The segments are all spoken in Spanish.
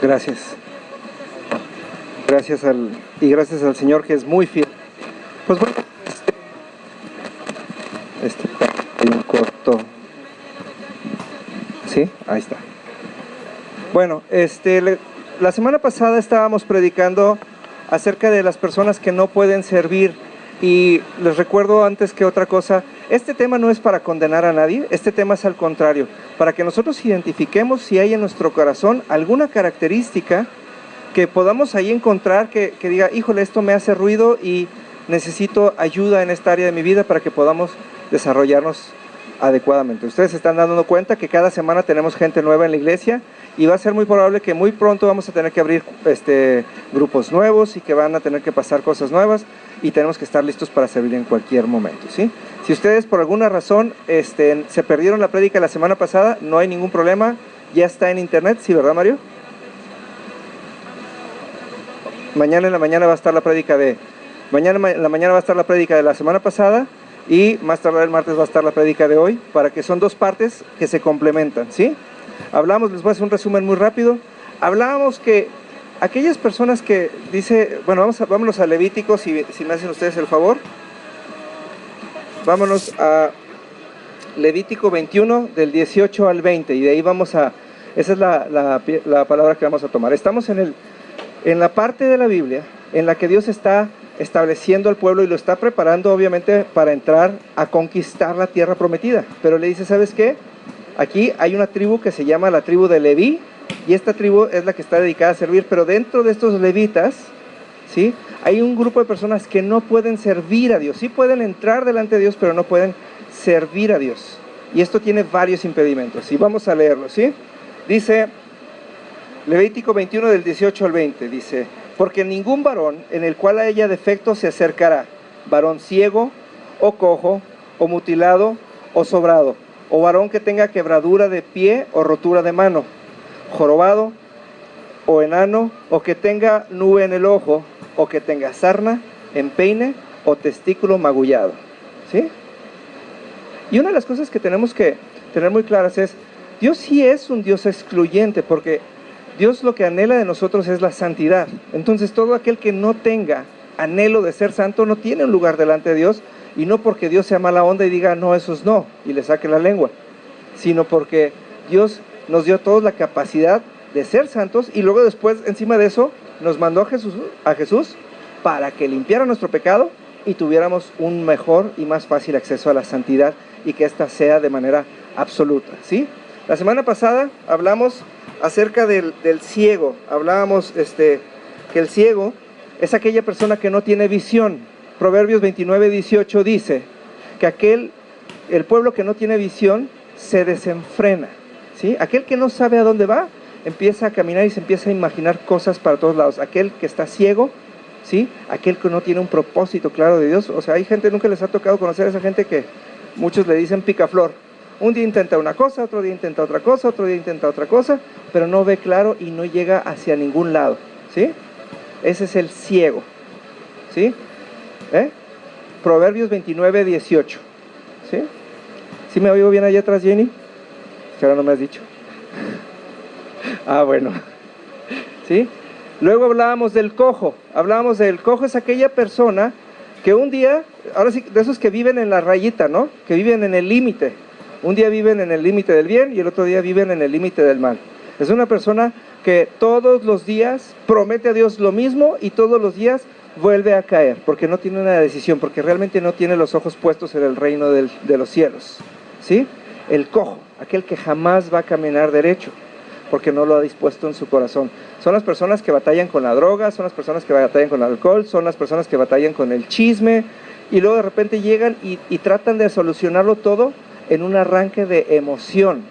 Gracias. Gracias al Señor, que es muy fiel. Pues bueno, hay un corto. ¿Sí? Ahí está. Bueno, la semana pasada estábamos predicando acerca de las personas que no pueden servir, y les recuerdo antes que otra cosa, este tema no es para condenar a nadie, este tema es al contrario, para que nosotros identifiquemos si hay en nuestro corazón alguna característica que podamos ahí encontrar que diga, híjole, esto me hace ruido y necesito ayuda en esta área de mi vida para que podamos desarrollarnos adecuadamente. Ustedes se están dando cuenta que cada semana tenemos gente nueva en la iglesia, y va a ser muy probable que muy pronto vamos a tener que abrir grupos nuevos, y que van a tener que pasar cosas nuevas, y tenemos que estar listos para servir en cualquier momento, ¿sí? Si ustedes por alguna razón se perdieron la prédica la semana pasada, no hay ningún problema, ya está en internet, ¿sí, verdad, Mario? Mañana en la mañana va a estar la prédica de la semana pasada, y más tarde el martes va a estar la prédica de hoy, para que son dos partes que se complementan, ¿sí? Hablamos, les voy a hacer un resumen muy rápido. Hablábamos que aquellas personas que dice, bueno, vámonos a Levítico, si me hacen ustedes el favor. Vámonos a Levítico 21, del 18 al 20, y de ahí esa es la palabra que vamos a tomar. Estamos en la parte de la Biblia en la que Dios está estableciendo al pueblo y lo está preparando, obviamente, para entrar a conquistar la tierra prometida. Pero le dice, ¿sabes qué? Aquí hay una tribu que se llama la tribu de Leví, y esta tribu es la que está dedicada a servir, pero dentro de estos levitas, ¿sí?, hay un grupo de personas que no pueden servir a Dios. Sí pueden entrar delante de Dios, pero no pueden servir a Dios. Y esto tiene varios impedimentos, y vamos a leerlo, ¿sí? Dice, Levítico 21, del 18 al 20, dice, porque ningún varón en el cual haya defecto se acercará, varón ciego, o cojo, o mutilado, o sobrado, o varón que tenga quebradura de pie o rotura de mano, jorobado o enano, o que tenga nube en el ojo, o que tenga sarna, empeine o testículo magullado, ¿sí? Y una de las cosas que tenemos que tener muy claras es, Dios sí es un Dios excluyente, porque Dios lo que anhela de nosotros es la santidad. Entonces todo aquel que no tenga anhelo de ser santo no tiene un lugar delante de Dios, y no porque Dios sea mala onda y diga, no, esos no, y le saque la lengua, sino porque Dios nos dio a todos la capacidad de ser santos, y luego después, encima de eso, nos mandó a Jesús para que limpiara nuestro pecado y tuviéramos un mejor y más fácil acceso a la santidad, y que ésta sea de manera absoluta, ¿sí? La semana pasada hablamos acerca del ciego. Hablábamos que el ciego es aquella persona que no tiene visión. Proverbios 29, 18 dice que el pueblo que no tiene visión se desenfrena, ¿sí? Aquel que no sabe a dónde va, empieza a caminar y se empieza a imaginar cosas para todos lados. Aquel que está ciego, ¿sí? Aquel que no tiene un propósito claro de Dios. O sea, hay gente, nunca les ha tocado conocer a esa gente que muchos le dicen picaflor. Un día intenta una cosa, otro día intenta otra cosa, otro día intenta otra cosa, pero no ve claro y no llega hacia ningún lado, ¿sí? Ese es el ciego, ¿sí? Proverbios 29, 18, ¿sí? ¿Sí me oigo bien allá atrás, Jenny? Que ahora no me has dicho. Ah, bueno, ¿sí? Luego hablábamos del cojo. Es aquella persona que un día, ahora sí, de esos que viven en la rayita, ¿no? Que viven en el límite. Un día viven en el límite del bien y el otro día viven en el límite del mal. Es una persona que todos los días promete a Dios lo mismo y todos los días vuelve a caer, porque no tiene una decisión, porque realmente no tiene los ojos puestos en el reino de los cielos, ¿sí? El cojo, aquel que jamás va a caminar derecho, porque no lo ha dispuesto en su corazón. Son las personas que batallan con la droga, son las personas que batallan con el alcohol, son las personas que batallan con el chisme, y luego de repente llegan y tratan de solucionarlo todo en un arranque de emoción,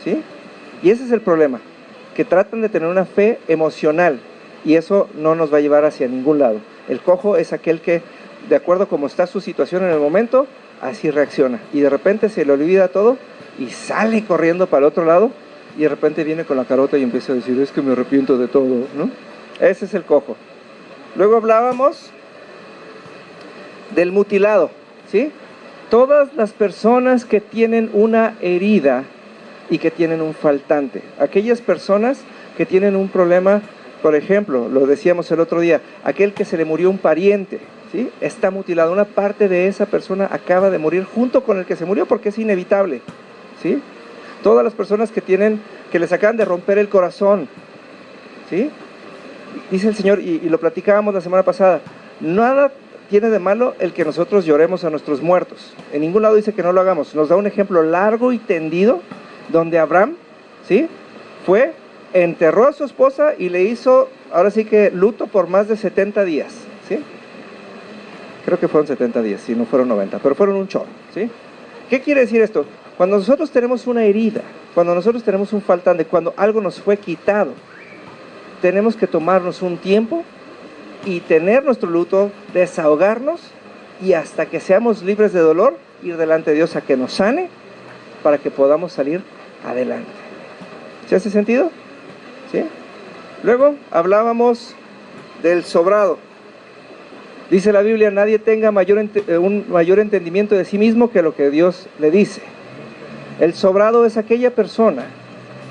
¿sí? Y ese es el problema, que tratan de tener una fe emocional, y eso no nos va a llevar hacia ningún lado. El cojo es aquel que, de acuerdo a cómo está su situación en el momento, así reacciona, y de repente se le olvida todo y sale corriendo para el otro lado, y de repente viene con la carota y empieza a decir, es que me arrepiento de todo, ¿no? Ese es el cojo. Luego hablábamos del mutilado, ¿sí? Todas las personas que tienen una herida y que tienen un faltante, aquellas personas que tienen un problema, por ejemplo, lo decíamos el otro día, aquel que se le murió un pariente, ¿sí? Está mutilado, una parte de esa persona acaba de morir junto con el que se murió porque es inevitable, ¿sí? Todas las personas que les acaban de romper el corazón, ¿sí? Dice el Señor, y lo platicábamos la semana pasada, nada tiene de malo el que nosotros lloremos a nuestros muertos. En ningún lado dice que no lo hagamos. Nos da un ejemplo largo y tendido donde Abraham, ¿sí?, enterró a su esposa y le hizo, ahora sí que luto por más de 70 días, ¿sí? Creo que fueron 70 días, si no fueron 90, pero fueron un chorro, ¿sí? ¿Qué quiere decir esto? Cuando nosotros tenemos una herida, cuando nosotros tenemos un faltante, cuando algo nos fue quitado, tenemos que tomarnos un tiempo y tener nuestro luto, desahogarnos y hasta que seamos libres de dolor, ir delante de Dios a que nos sane para que podamos salir adelante. ¿Sí hace sentido? ¿Sí? Luego hablábamos del sobrado. Dice la Biblia, nadie tenga un mayor entendimiento de sí mismo que lo que Dios le dice. El sobrado es aquella persona,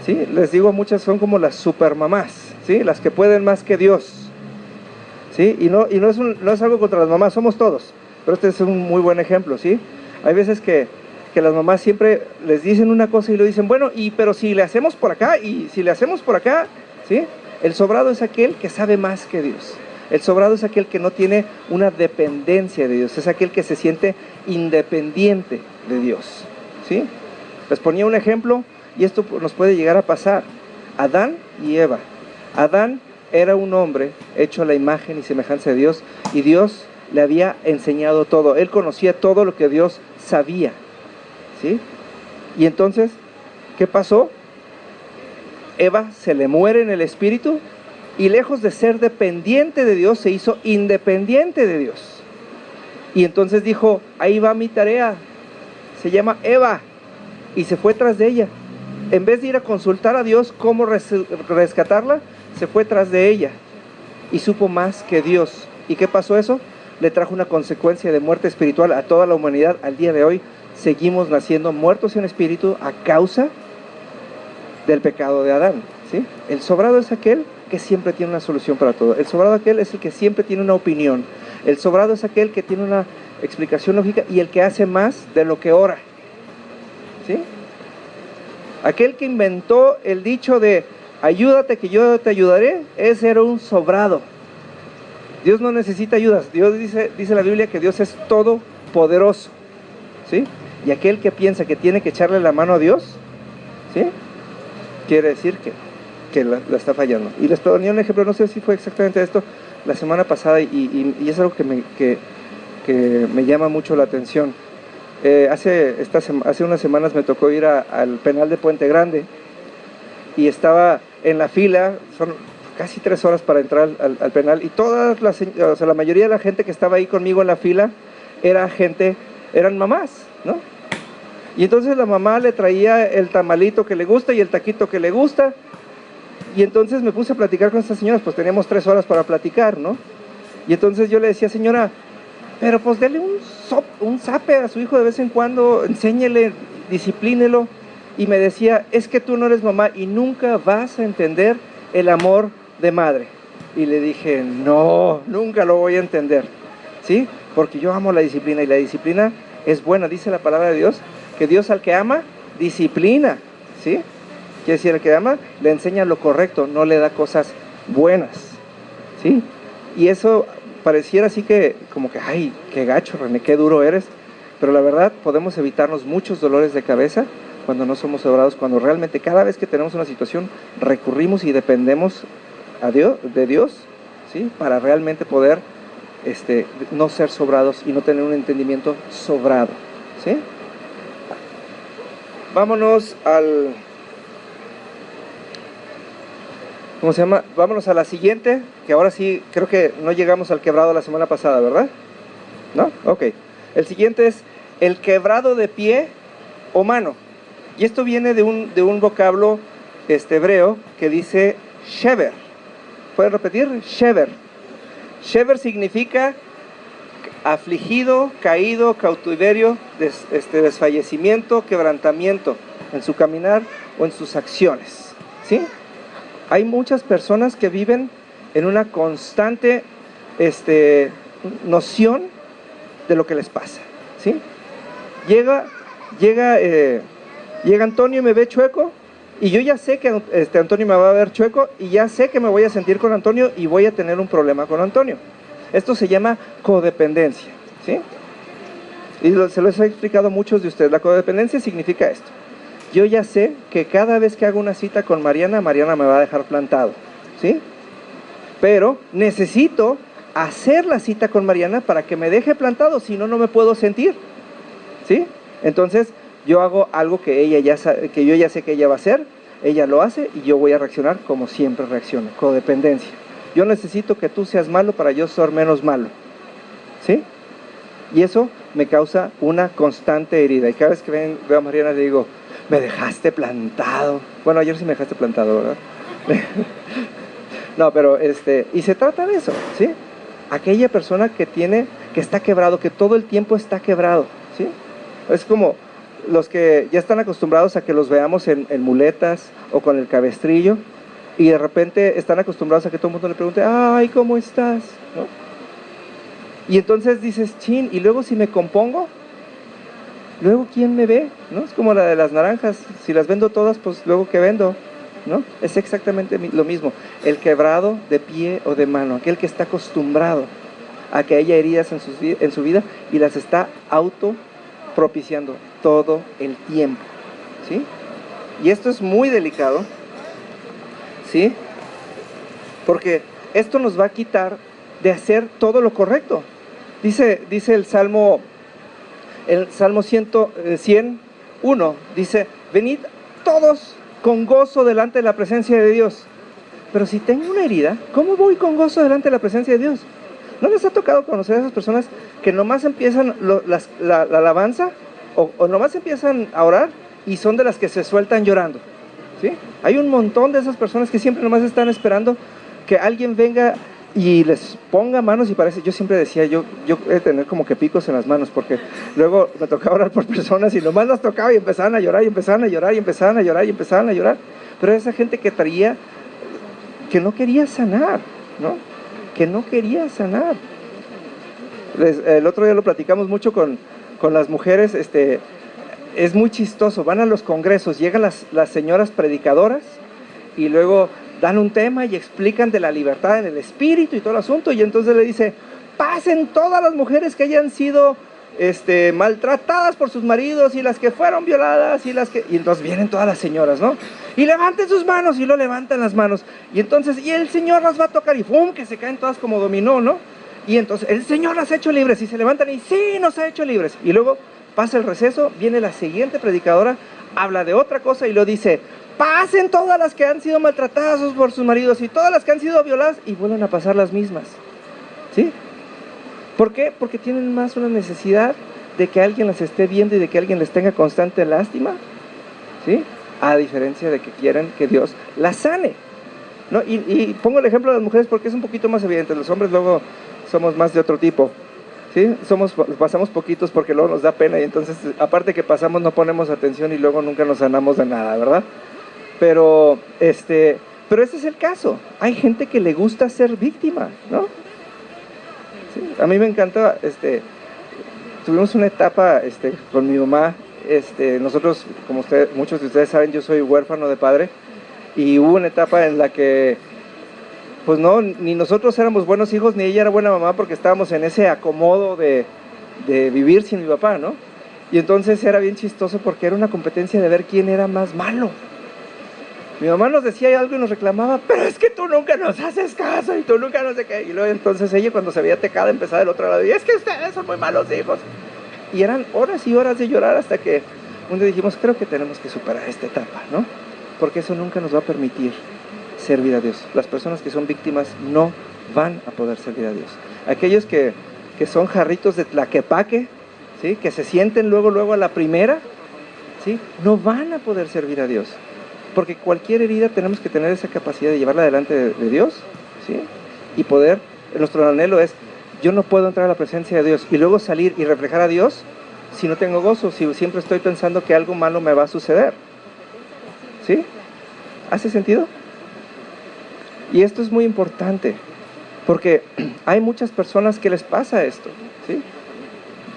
¿sí? Les digo, muchas son como las supermamás, ¿sí? Las que pueden más que Dios, ¿sí? Y no es algo contra las mamás, somos todos, pero este es un muy buen ejemplo, ¿sí? Hay veces que las mamás siempre les dicen una cosa y lo dicen, bueno, pero si le hacemos por acá, y si le hacemos por acá, ¿sí? El sobrado es aquel que sabe más que Dios. El sobrado es aquel que no tiene una dependencia de Dios, es aquel que se siente independiente de Dios, ¿sí? Les ponía un ejemplo, y esto nos puede llegar a pasar. Adán y Eva. Adán era un hombre hecho a la imagen y semejanza de Dios, y Dios le había enseñado todo. Él conocía todo lo que Dios sabía, ¿sí? Y entonces, ¿qué pasó? Eva se le muere en el espíritu, y lejos de ser dependiente de Dios, se hizo independiente de Dios. Y entonces dijo, ahí va mi tarea, se llama Eva, y se fue tras de ella. En vez de ir a consultar a Dios cómo rescatarla, se fue tras de ella, y supo más que Dios. ¿Y qué pasó eso? Le trajo una consecuencia de muerte espiritual a toda la humanidad. Al día de hoy, seguimos naciendo muertos en espíritu a causa del pecado de Adán, ¿sí? El sobrado es aquel que siempre tiene una solución para todo. El sobrado aquel es el que siempre tiene una opinión. El sobrado es aquel que tiene una explicación lógica y el que hace más de lo que ora, ¿sí? Aquel que inventó el dicho de ayúdate que yo te ayudaré, ese era un sobrado. Dios no necesita ayudas. Dios dice la Biblia que Dios es todopoderoso, ¿sí? Y aquel que piensa que tiene que echarle la mano a Dios, ¿sí?, quiere decir que la está fallando. Y les ponía un ejemplo, no sé si fue exactamente esto, la semana pasada, y es algo que me llama mucho la atención. Hace unas semanas me tocó ir al penal de Puente Grande, y estaba en la fila, son casi 3 horas para entrar al penal, y la mayoría de la gente que estaba ahí conmigo en la fila eran mamás, ¿no? Y entonces la mamá le traía el tamalito que le gusta y el taquito que le gusta, y entonces me puse a platicar con estas señoras, pues teníamos 3 horas para platicar, ¿no? Y entonces yo le decía, señora, pero pues dele un zape a su hijo de vez en cuando, enséñele, disciplínelo. Y me decía, es que tú no eres mamá y nunca vas a entender el amor de madre. Y le dije, no, nunca lo voy a entender, ¿sí? Porque yo amo la disciplina, y la disciplina es buena. Dice la palabra de Dios que Dios al que ama, disciplina, ¿sí? Quiere decir, al que ama, le enseña lo correcto, no le da cosas buenas, ¿sí? Y eso pareciera así que, como que, ay, qué gacho, René, qué duro eres. Pero la verdad, podemos evitarnos muchos dolores de cabeza cuando no somos sobrados, cuando realmente cada vez que tenemos una situación, recurrimos y dependemos de Dios, ¿sí? Para realmente poder no ser sobrados y no tener un entendimiento sobrado, ¿sí? Vámonos ¿cómo se llama? Vámonos a la siguiente, que ahora sí, creo que no llegamos al quebrado la semana pasada, ¿verdad? ¿No? Ok. El siguiente es el quebrado de pie o mano. Y esto viene de un vocablo hebreo que dice shever. ¿Pueden repetir? Shever. Shever significa afligido, caído, cautiverio, desfallecimiento, quebrantamiento en su caminar o en sus acciones, ¿sí? Hay muchas personas que viven en una constante noción de lo que les pasa, ¿sí? Llega Antonio y me ve chueco, y yo ya sé que Antonio me va a ver chueco, y ya sé que me voy a sentir con Antonio y voy a tener un problema con Antonio. Esto se llama codependencia, ¿sí? Y se los he explicado a muchos de ustedes. La codependencia significa esto: yo ya sé que cada vez que hago una cita con Mariana, Mariana me va a dejar plantado, ¿sí? Pero necesito hacer la cita con Mariana para que me deje plantado, si no, no me puedo sentir, ¿sí? Entonces yo hago algo que ella ya sabe, que yo ya sé que ella va a hacer, ella lo hace y yo voy a reaccionar como siempre reacciono. Codependencia. Yo necesito que tú seas malo para yo ser menos malo, ¿sí? Y eso me causa una constante herida. Y cada vez que veo a Mariana le digo, me dejaste plantado. Bueno, ayer sí me dejaste plantado, ¿verdad? No, pero y se trata de eso, ¿sí? Aquella persona que está quebrado, que todo el tiempo está quebrado, ¿sí? Es como los que ya están acostumbrados a que los veamos en muletas o con el cabestrillo, y de repente están acostumbrados a que todo el mundo le pregunte, ay, ¿cómo estás? ¿No? Y entonces dices, chin, y luego si me compongo, luego ¿quién me ve? ¿No? Es como la de las naranjas, si las vendo todas, pues luego ¿qué vendo? ¿No? Es exactamente lo mismo. El quebrado de pie o de mano, aquel que está acostumbrado a que haya heridas en su vida y las está autopropiciando todo el tiempo, ¿sí? Y esto es muy delicado, ¿sí? Porque esto nos va a quitar de hacer todo lo correcto. Dice el Salmo 101, dice, venid todos con gozo delante de la presencia de Dios. Pero si tengo una herida, ¿cómo voy con gozo delante de la presencia de Dios? ¿No les ha tocado conocer a esas personas que nomás empiezan la alabanza o nomás empiezan a orar y son de las que se sueltan llorando? ¿Sí? Hay un montón de esas personas que siempre nomás están esperando que alguien venga y les ponga manos, y parece, yo siempre decía, yo he de tener como que picos en las manos, porque luego me tocaba orar por personas y nomás las tocaba y empezaban a llorar, y empezaban a llorar, y empezaban a llorar, y empezaban a llorar. Pero esa gente que traía, que no quería sanar, ¿no? Que no quería sanar. El otro día lo platicamos mucho con las mujeres, es muy chistoso, van a los congresos, llegan las señoras predicadoras y luego dan un tema y explican de la libertad en el espíritu y todo el asunto, y entonces le dice, pasen todas las mujeres que hayan sido maltratadas por sus maridos, y las que fueron violadas, y entonces vienen todas las señoras, ¿no? Y levanten sus manos, y lo levantan las manos, y entonces, y el Señor las va a tocar, y ¡pum!, que se caen todas como dominó, ¿no? Y entonces, el Señor las ha hecho libres, y se levantan, y sí, nos ha hecho libres, y luego pasa el receso, viene la siguiente predicadora, habla de otra cosa, y lo dice, pasen todas las que han sido maltratadas por sus maridos, y todas las que han sido violadas, y vuelven a pasar las mismas, ¿sí? ¿Por qué? Porque tienen más una necesidad de que alguien las esté viendo y de que alguien les tenga constante lástima, ¿sí? A diferencia de que quieren que Dios las sane, ¿no? Y pongo el ejemplo de las mujeres porque es un poquito más evidente. Los hombres luego somos más de otro tipo, ¿sí? Pasamos poquitos porque luego nos da pena, y entonces, aparte que pasamos, no ponemos atención y luego nunca nos sanamos de nada, ¿verdad? Pero ese es el caso. Hay gente que le gusta ser víctima, ¿no? Sí, a mí me encanta, tuvimos una etapa con mi mamá, nosotros, como muchos de ustedes saben, yo soy huérfano de padre, y hubo una etapa en la que, pues no, ni nosotros éramos buenos hijos, ni ella era buena mamá, porque estábamos en ese acomodo de vivir sin mi papá, ¿no? Y entonces era bien chistoso porque era una competencia de ver quién era más malo. Mi mamá nos decía algo y nos reclamaba, pero es que tú nunca nos haces caso, y tú nunca no sé qué. Y luego entonces ella, cuando se veía tecada, empezaba del otro lado, y es que ustedes son muy malos hijos. Y eran horas y horas de llorar hasta que un día dijimos, creo que tenemos que superar esta etapa, ¿no? Porque eso nunca nos va a permitir servir a Dios. Las personas que son víctimas no van a poder servir a Dios. Aquellos que son jarritos de tlaquepaque, ¿sí? Que se sienten luego a la primera, ¿sí? No van a poder servir a Dios. Porque cualquier herida tenemos que tener esa capacidad de llevarla delante de Dios, ¿sí? Y poder, nuestro anhelo es, yo no puedo entrar a la presencia de Dios y luego salir y reflejar a Dios si no tengo gozo, si siempre estoy pensando que algo malo me va a suceder, ¿sí? ¿Hace sentido? Y esto es muy importante, porque hay muchas personas que les pasa esto, ¿sí?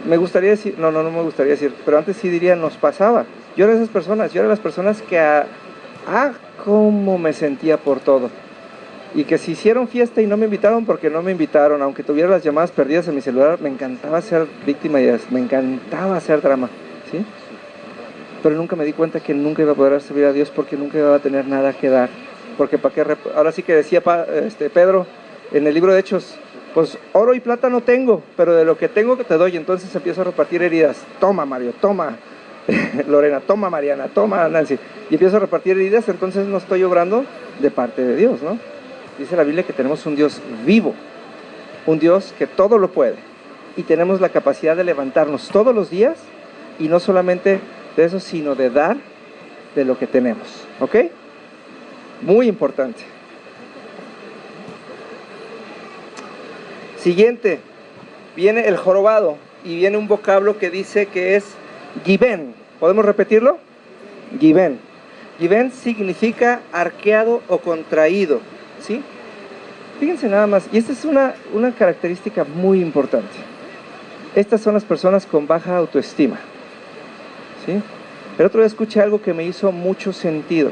Me gustaría decir, no me gustaría decir, pero antes sí diría, nos pasaba. Yo era de esas personas, yo era de las personas que, cómo me sentía por todo. Y que si hicieron fiesta y no me invitaron porque no me invitaron, aunque tuviera las llamadas perdidas en mi celular, me encantaba ser víctima y me encantaba hacer drama, ¿sí? Pero nunca me di cuenta que nunca iba a poder servir a Dios porque nunca iba a tener nada que dar. Porque para qué, ahora sí que decía Pedro en el libro de Hechos, pues oro y plata no tengo, pero de lo que tengo que te doy. Entonces empiezo a repartir heridas. Toma Mario, toma Lorena, toma Mariana, toma Nancy. Y empiezo a repartir heridas, entonces no estoy obrando de parte de Dios, ¿no? Dice la Biblia que tenemos un Dios vivo, un Dios que todo lo puede. Y tenemos la capacidad de levantarnos todos los días, y no solamente de eso, sino de dar de lo que tenemos, ¿ok? Muy importante. Siguiente, viene el jorobado, y viene un vocablo que dice que es given. ¿Podemos repetirlo? Given. Given significa arqueado o contraído, ¿sí? Fíjense nada más, y esta es una característica muy importante. Estas son las personas con baja autoestima, ¿sí? El otro día escuché algo que me hizo mucho sentido.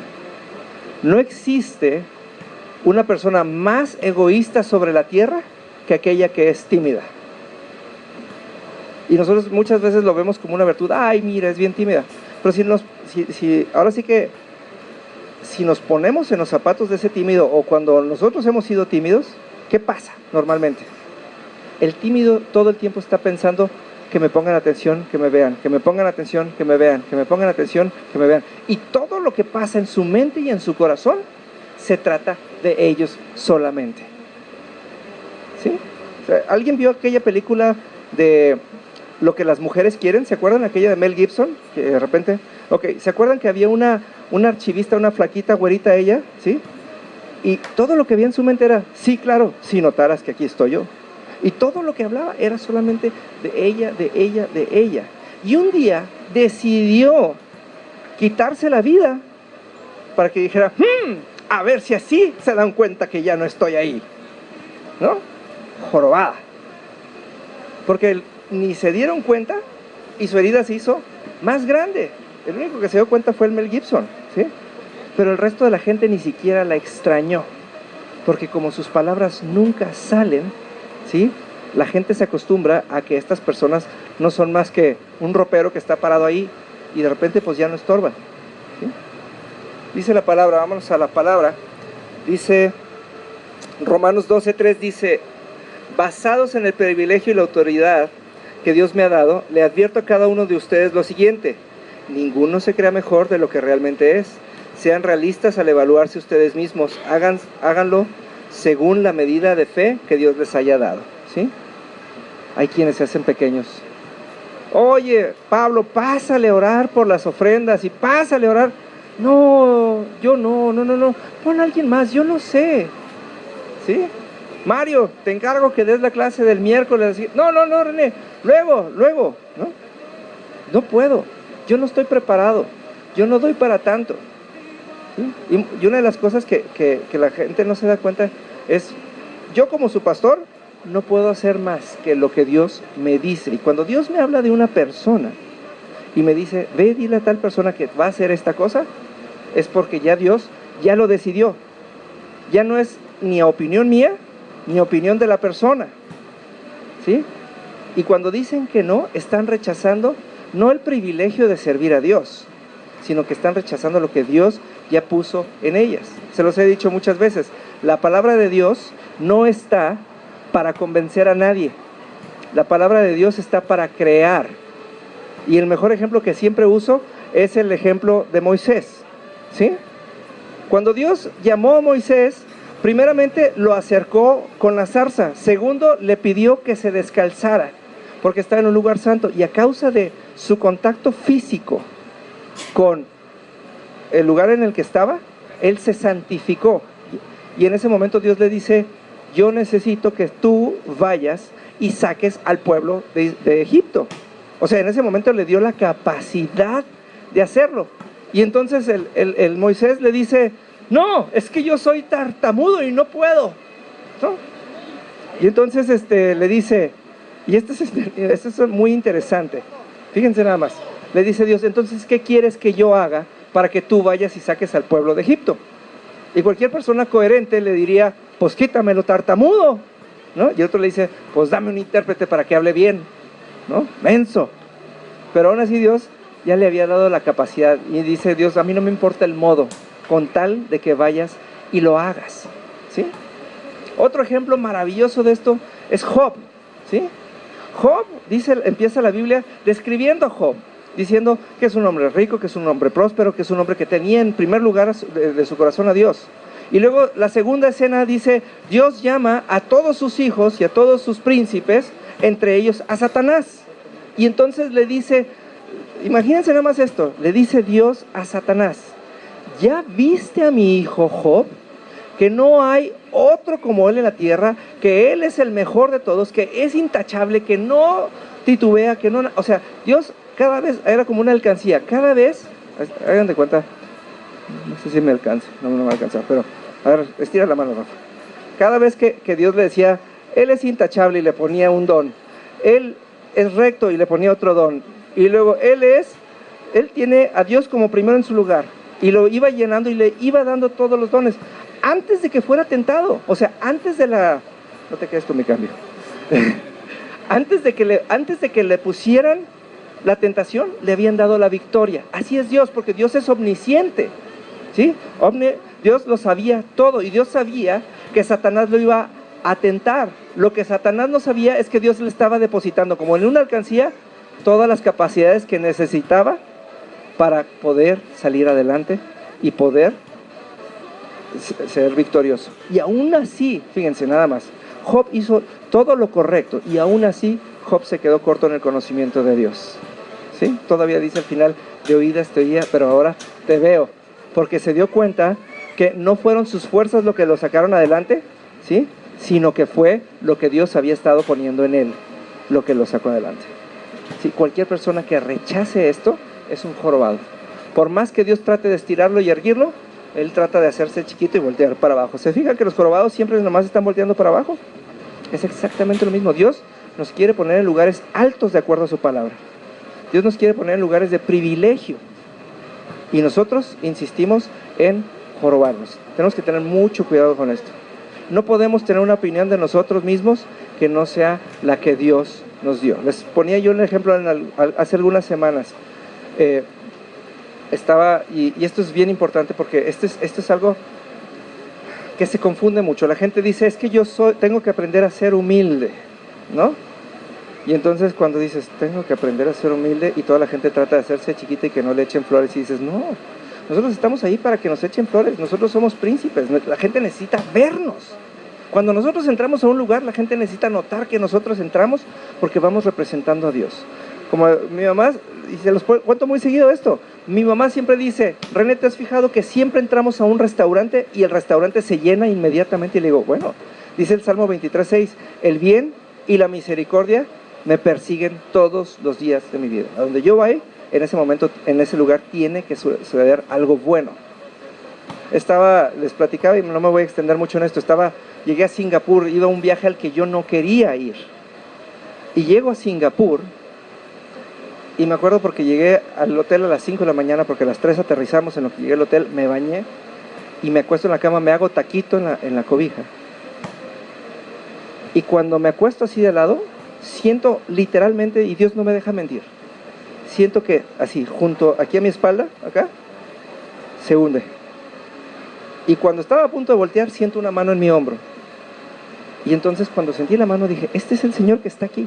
No existe una persona más egoísta sobre la tierra que aquella que es tímida. Y nosotros muchas veces lo vemos como una virtud. Ay, mira, es bien tímida. Pero ahora sí que si nos ponemos en los zapatos de ese tímido, o cuando nosotros hemos sido tímidos, ¿qué pasa normalmente? El tímido todo el tiempo está pensando que me pongan atención, que me vean, que me pongan atención, que me vean, que me pongan atención, que me vean. Y todo lo que pasa en su mente y en su corazón se trata de ellos solamente. ¿Sí? O sea, ¿alguien vio aquella película de Lo que las mujeres quieren? ¿Se acuerdan? Aquella de Mel Gibson, que de repente... Ok, ¿se acuerdan que había una archivista, una flaquita, güerita ella? ¿Sí? Y todo lo que había en su mente era, sí, claro, si notaras que aquí estoy yo. Y todo lo que hablaba era solamente de ella, de ella, de ella. Y un día decidió quitarse la vida para que dijera, a ver si así se dan cuenta que ya no estoy ahí, ¿no? Jorobada. Porque ni se dieron cuenta y su herida se hizo más grande. El único que se dio cuenta fue el Mel Gibson, ¿sí? Pero el resto de la gente ni siquiera la extrañó, porque como sus palabras nunca salen, ¿sí? La gente se acostumbra a que estas personas no son más que un ropero que está parado ahí y de repente pues ya no estorban, ¿sí? Dice la palabra, vámonos a la palabra. Dice Romanos 12:3, dice: basados en el privilegio y la autoridad que Dios me ha dado, le advierto a cada uno de ustedes lo siguiente: ninguno se crea mejor de lo que realmente es. Sean realistas al evaluarse ustedes mismos. Háganlo según la medida de fe que Dios les haya dado, ¿sí? Hay quienes se hacen pequeños. Oye, Pablo, pásale a orar por las ofrendas y pásale a orar. No, yo no. Pon a alguien más, yo no sé, ¿sí? Mario, te encargo que des la clase del miércoles. No, René, luego, ¿no? No puedo, yo no estoy preparado, yo no doy para tanto, ¿sí? Y una de las cosas que la gente no se da cuenta es, yo como su pastor no puedo hacer más que lo que Dios me dice. Y cuando Dios me habla de una persona y me dice, ve, dile a tal persona que va a hacer esta cosa, es porque ya Dios ya lo decidió. Ya no es ni opinión mía, ni opinión de la persona, ¿sí? Y cuando dicen que no, están rechazando no el privilegio de servir a Dios, sino que están rechazando lo que Dios ya puso en ellas. Se los he dicho muchas veces, la palabra de Dios no está para convencer a nadie. La palabra de Dios está para crear. Y el mejor ejemplo que siempre uso es el ejemplo de Moisés, ¿sí? Cuando Dios llamó a Moisés, primeramente lo acercó con la zarza. Segundo, le pidió que se descalzara, porque estaba en un lugar santo. Y a causa de su contacto físico con el lugar en el que estaba, él se santificó. Y en ese momento Dios le dice, yo necesito que tú vayas y saques al pueblo de Egipto. O sea, en ese momento le dio la capacidad de hacerlo. Y entonces el Moisés le dice, No, es que yo soy tartamudo y no puedo, ¿no? Y entonces le dice, y esto es muy interesante, fíjense nada más, le dice Dios, entonces, ¿qué quieres que yo haga para que tú vayas y saques al pueblo de Egipto? Y cualquier persona coherente le diría, pues quítamelo tartamudo, ¿no? Y otro le dice, pues dame un intérprete para que hable bien, ¿no? Menso. Pero aún así Dios ya le había dado la capacidad, y dice Dios, a mí no me importa el modo, con tal de que vayas y lo hagas, ¿sí? Otro ejemplo maravilloso de esto es Job, ¿sí? Job, empieza la Biblia describiendo a Job, diciendo que es un hombre rico, que es un hombre próspero, que es un hombre que tenía en primer lugar de su corazón a Dios. Y luego la segunda escena dice, Dios llama a todos sus hijos y a todos sus príncipes, entre ellos a Satanás. Y entonces le dice, imagínense nada más esto, le dice Dios a Satanás, ¿ya viste a mi hijo Job? Que no hay otro como él en la tierra, que él es el mejor de todos, que es intachable, que no titubea, que no... O sea, Dios cada vez, era como una alcancía, cada vez, hagan de cuenta, no sé si me alcanza, no me va a alcanzar, pero, a ver, estira la mano, Rafa. Cada vez que Dios le decía, él es intachable y le ponía un don, él es recto y le ponía otro don, y luego él tiene a Dios como primero en su lugar, y lo iba llenando y le iba dando todos los dones, antes de que fuera tentado, o sea, antes de la... No te quedes con mi cambio. antes de que le pusieran la tentación, le habían dado la victoria. Así es Dios, porque Dios es omnisciente, ¿sí? Dios lo sabía todo, y Dios sabía que Satanás lo iba a tentar. Lo que Satanás no sabía es que Dios le estaba depositando, como en una alcancía, todas las capacidades que necesitaba para poder salir adelante y poder ser victorioso. Y aún así, fíjense nada más, Job hizo todo lo correcto, y aún así Job se quedó corto en el conocimiento de Dios, ¿sí? Todavía dice al final, de oídas te oía, pero ahora te veo, porque se dio cuenta que no fueron sus fuerzas lo que lo sacaron adelante, ¿sí? Sino que fue lo que Dios había estado poniendo en él, lo que lo sacó adelante. ¿Sí? Cualquier persona que rechace esto es un jorobado. Por más que Dios trate de estirarlo y erguirlo, él trata de hacerse chiquito y voltear para abajo. ¿Se fijan que los jorobados siempre nomás están volteando para abajo? Es exactamente lo mismo. Dios nos quiere poner en lugares altos de acuerdo a su palabra. Dios nos quiere poner en lugares de privilegio. Y nosotros insistimos en jorobarnos. Tenemos que tener mucho cuidado con esto. No podemos tener una opinión de nosotros mismos que no sea la que Dios nos dio. Les ponía yo un ejemplo hace algunas semanas. Y esto es bien importante, porque esto es algo que se confunde mucho. La gente dice, es que tengo que aprender a ser humilde, ¿no? Y entonces cuando dices, tengo que aprender a ser humilde, y toda la gente trata de hacerse chiquita y que no le echen flores, y dices, no, nosotros estamos ahí para que nos echen flores, nosotros somos príncipes, la gente necesita vernos. Cuando nosotros entramos a un lugar, la gente necesita notar que nosotros entramos, porque vamos representando a Dios. Como mi mamá, y se los cuento muy seguido esto, mi mamá siempre dice, René, ¿te has fijado que siempre entramos a un restaurante y el restaurante se llena inmediatamente? Y le digo, bueno, dice el Salmo 23:6, el bien y la misericordia me persiguen todos los días de mi vida. A donde yo vaya, en ese momento, en ese lugar, tiene que suceder algo bueno. Les platicaba, y no me voy a extender mucho en esto, llegué a Singapur, iba a un viaje al que yo no quería ir. Y llego a Singapur, y me acuerdo porque llegué al hotel a las 5 de la mañana, porque a las 3 aterrizamos. En lo que llegué al hotel, me bañé, y me acuesto en la cama, me hago taquito en la cobija. Y cuando me acuesto así de lado, siento literalmente, y Dios no me deja mentir, siento que así, junto aquí a mi espalda, acá, se hunde. Y cuando estaba a punto de voltear, siento una mano en mi hombro. Y entonces cuando sentí la mano dije, este es el Señor que está aquí.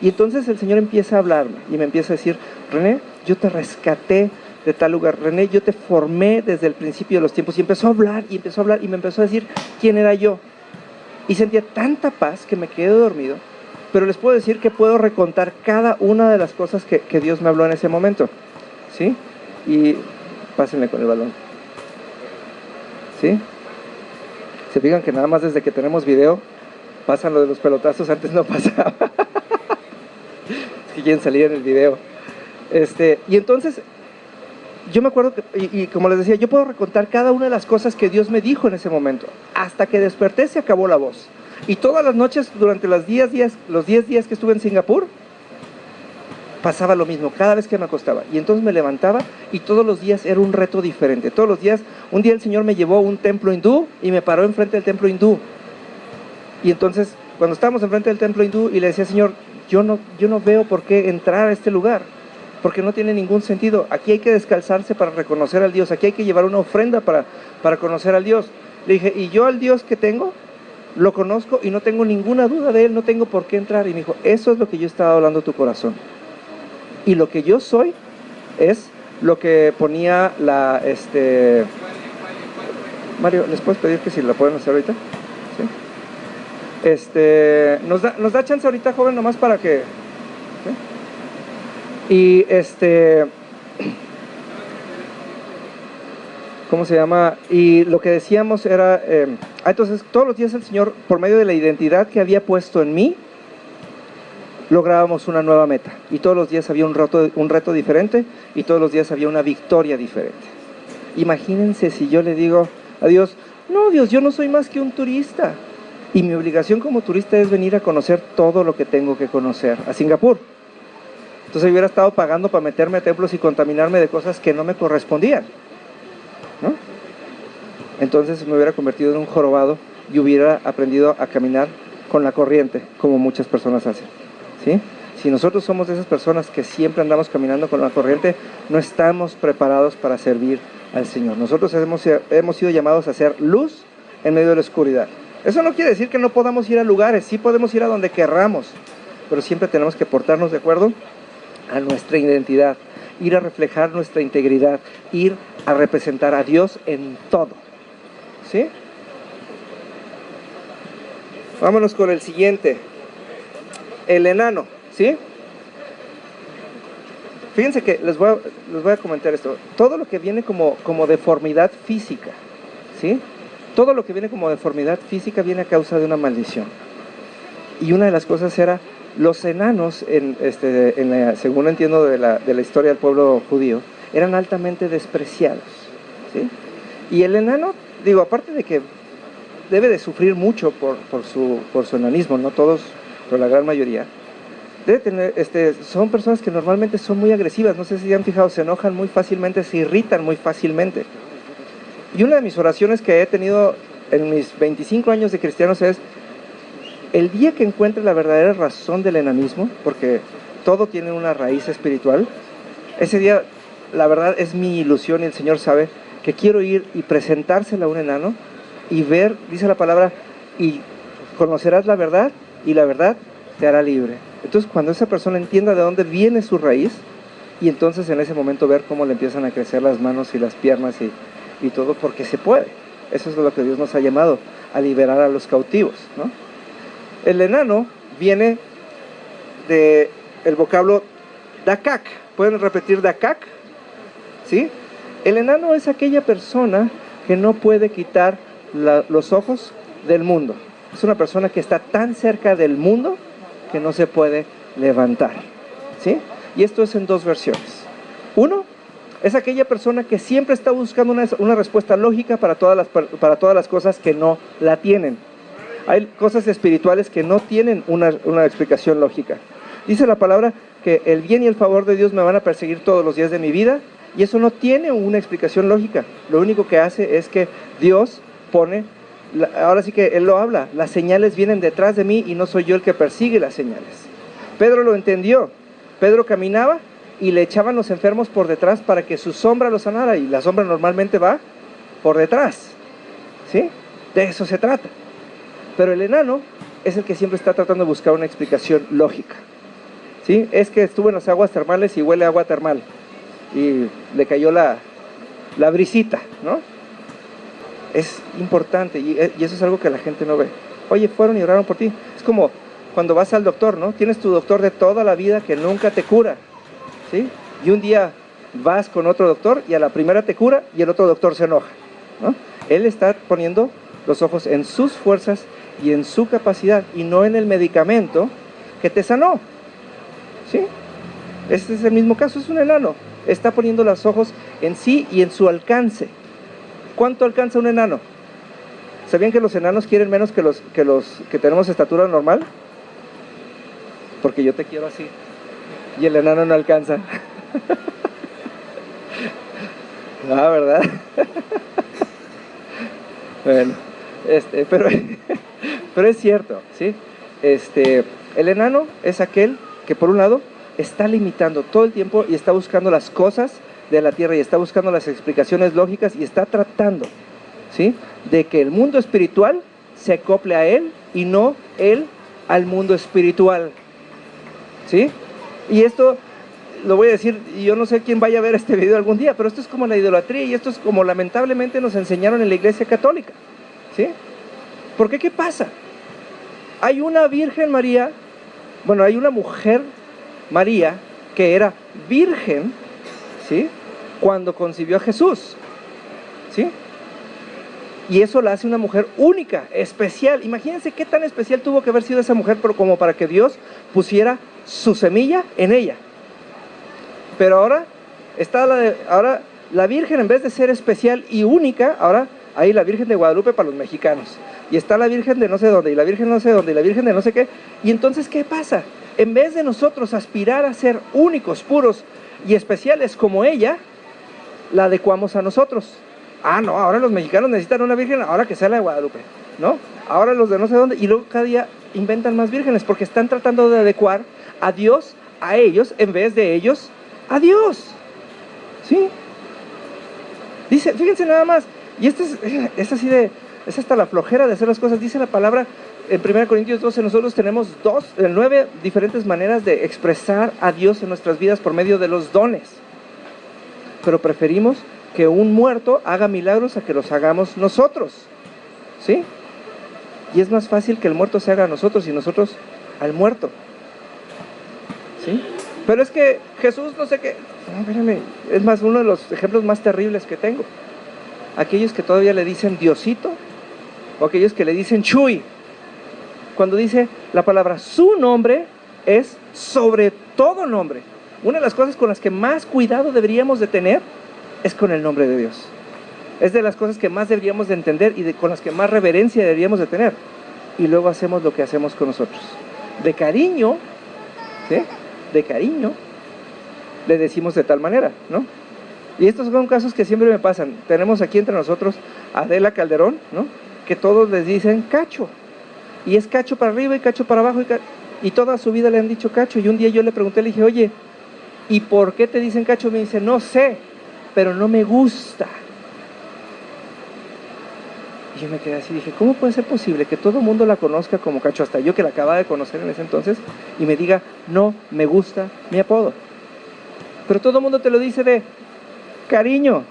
Y entonces el Señor empieza a hablarme y me empieza a decir, René, yo te rescaté de tal lugar, René, yo te formé desde el principio de los tiempos. Y empezó a hablar y me empezó a decir quién era yo. Y sentía tanta paz que me quedé dormido. Pero les puedo decir que puedo recontar cada una de las cosas que Dios me habló en ese momento, ¿sí? Y pásenle con el balón, ¿sí? Se fijan que nada más desde que tenemos video pasan lo de los pelotazos, antes no pasaba. Es que quieren salir en el video. Y entonces yo me acuerdo que, y como les decía, yo puedo recontar cada una de las cosas que Dios me dijo en ese momento. Hasta que desperté se acabó la voz. Y todas las noches, durante los 10 días que estuve en Singapur, pasaba lo mismo, cada vez que me acostaba. Y entonces me levantaba y todos los días era un reto diferente. Todos los días, un día el Señor me llevó a un templo hindú y me paró enfrente del templo hindú. Y entonces, cuando estábamos enfrente del templo hindú y le decía, Señor, yo no veo por qué entrar a este lugar, porque no tiene ningún sentido. Aquí hay que descalzarse para reconocer al Dios, aquí hay que llevar una ofrenda para conocer al Dios. Le dije, y yo al Dios que tengo, lo conozco y no tengo ninguna duda de Él, no tengo por qué entrar. Y me dijo, eso es lo que yo estaba hablando a tu corazón. Y lo que yo soy es lo que ponía Mario, ¿les puedes pedir que si la pueden hacer ahorita? ¿Sí? ¿Nos da chance ahorita, joven, nomás para que... ¿sí? Y ¿cómo se llama? Y lo que decíamos era, entonces todos los días el Señor, por medio de la identidad que había puesto en mí, lográbamos una nueva meta. Y todos los días había un reto diferente, y todos los días había una victoria diferente. Imagínense si yo le digo a Dios, no, Dios, yo no soy más que un turista. Y mi obligación como turista es venir a conocer todo lo que tengo que conocer a Singapur. Entonces yo hubiera estado pagando para meterme a templos y contaminarme de cosas que no me correspondían, ¿no? Entonces me hubiera convertido en un jorobado y hubiera aprendido a caminar con la corriente, como muchas personas hacen, ¿sí? Si nosotros somos de esas personas que siempre andamos caminando con la corriente, no estamos preparados para servir al Señor. Nosotros hemos sido llamados a ser luz en medio de la oscuridad. Eso no quiere decir que no podamos ir a lugares, sí podemos ir a donde querramos, pero siempre tenemos que portarnos de acuerdo a nuestra identidad, ir a reflejar nuestra integridad, ir a representar a Dios en todo, ¿sí? Vámonos con el siguiente, el enano, ¿sí? Fíjense que les voy a comentar esto. Todo lo que viene como deformidad física, ¿sí? Todo lo que viene como deformidad física viene a causa de una maldición. Y una de las cosas era, los enanos, según entiendo de la historia del pueblo judío, eran altamente despreciados, ¿sí? Y el enano, digo, aparte de que debe de sufrir mucho por su enanismo, no todos, pero la gran mayoría, debe tener, son personas que normalmente son muy agresivas, no sé si han fijado, se enojan muy fácilmente, se irritan muy fácilmente. Y una de mis oraciones que he tenido en mis 25 años de cristianos es, el día que encuentre la verdadera razón del enanismo, porque todo tiene una raíz espiritual, ese día, la verdad, es mi ilusión y el Señor sabe que quiero ir y presentársela a un enano y ver, dice la palabra, y conocerás la verdad y la verdad te hará libre. Entonces, cuando esa persona entienda de dónde viene su raíz, y entonces en ese momento ver cómo le empiezan a crecer las manos y las piernas y todo, porque se puede. Eso es lo que Dios nos ha llamado, a liberar a los cautivos, ¿no? El enano viene del vocablo dakak. ¿Pueden repetir dakak? ¿Sí? El enano es aquella persona que no puede quitar los ojos del mundo. Es una persona que está tan cerca del mundo que no se puede levantar, ¿sí? Y esto es en dos versiones. Uno, es aquella persona que siempre está buscando una respuesta lógica para todas las cosas que no la tienen. Hay cosas espirituales que no tienen una explicación lógica. Dice la palabra que el bien y el favor de Dios me van a perseguir todos los días de mi vida, y eso no tiene una explicación lógica. Lo único que hace es que Dios pone, ahora sí que Él lo habla, las señales vienen detrás de mí y no soy yo el que persigue las señales. Pedro lo entendió. Pedro caminaba y le echaban los enfermos por detrás para que su sombra los sanara, y la sombra normalmente va por detrás, ¿sí? De eso se trata. Pero el enano es el que siempre está tratando de buscar una explicación lógica, ¿sí? Es que estuvo en las aguas termales y huele a agua termal y le cayó la brisita, ¿no? Es importante, y eso es algo que la gente no ve. Oye, fueron y oraron por ti. Es como cuando vas al doctor, ¿no? Tienes tu doctor de toda la vida que nunca te cura, ¿sí? Y un día vas con otro doctor y a la primera te cura y el otro doctor se enoja, ¿no? Él está poniendo los ojos en sus fuerzas y en su capacidad, y no en el medicamento que te sanó, ¿sí? Este es el mismo caso, es un enano. Está poniendo los ojos en sí y en su alcance. ¿Cuánto alcanza un enano? ¿Sabían que los enanos quieren menos que los que tenemos estatura normal? Porque yo te quiero así. Y el enano no alcanza. Ah, ¿verdad? Bueno, pero es cierto, ¿sí? El enano es aquel que por un lado está limitando todo el tiempo y está buscando las cosas de la tierra y está buscando las explicaciones lógicas y está tratando, ¿sí?, de que el mundo espiritual se acople a él y no él al mundo espiritual, ¿sí? Y esto lo voy a decir, y yo no sé quién vaya a ver este video algún día, pero esto es como la idolatría y esto es como lamentablemente nos enseñaron en la iglesia católica, ¿sí? Porque ¿qué pasa? Hay una Virgen María, bueno, hay una mujer María que era virgen, ¿sí?, cuando concibió a Jesús, ¿sí? Y eso la hace una mujer única, especial. Imagínense qué tan especial tuvo que haber sido esa mujer como para que Dios pusiera su semilla en ella. Pero ahora está ahora la Virgen, en vez de ser especial y única, ahora hay la Virgen de Guadalupe para los mexicanos. Y está la Virgen de no sé dónde, y la Virgen no sé dónde, y la Virgen de no sé qué. Y entonces, ¿qué pasa? En vez de nosotros aspirar a ser únicos, puros y especiales como ella, la adecuamos a nosotros. Ah, no, ahora los mexicanos necesitan una Virgen, ahora que sea la de Guadalupe, ¿no? Ahora los de no sé dónde, y luego cada día inventan más vírgenes, porque están tratando de adecuar a Dios a ellos, en vez de ellos a Dios, ¿sí? Dice, fíjense nada más, y es así es hasta la flojera de hacer las cosas. Dice la palabra en 1 Corintios 12, nosotros tenemos 9 diferentes maneras de expresar a Dios en nuestras vidas por medio de los dones, pero preferimos que un muerto haga milagros a que los hagamos nosotros, ¿sí? Y es más fácil que el muerto se haga a nosotros y nosotros al muerto, ¿sí? Pero es que Jesús no sé qué, no, espérame, es más, uno de los ejemplos más terribles que tengo, aquellos que todavía le dicen Diosito, o aquellos que le dicen Chuy, cuando dice la palabra su nombre es sobre todo nombre. Una de las cosas con las que más cuidado deberíamos de tener es con el nombre de Dios. Es de las cosas que más deberíamos de entender y con las que más reverencia deberíamos de tener. Y luego hacemos lo que hacemos con nosotros. De cariño, ¿sí?, de cariño, le decimos de tal manera, ¿no? Y estos son casos que siempre me pasan. Tenemos aquí entre nosotros a Adela Calderón, ¿no?, que todos les dicen Cacho. Y es Cacho para arriba y Cacho para abajo. Y toda su vida le han dicho Cacho. Y un día yo le pregunté, le dije, oye, ¿y por qué te dicen Cacho? Me dice, no sé, pero no me gusta. Y yo me quedé así, dije, ¿cómo puede ser posible que todo el mundo la conozca como Cacho, hasta yo que la acababa de conocer en ese entonces, y me diga, no me gusta mi apodo? Pero todo el mundo te lo dice de cariño.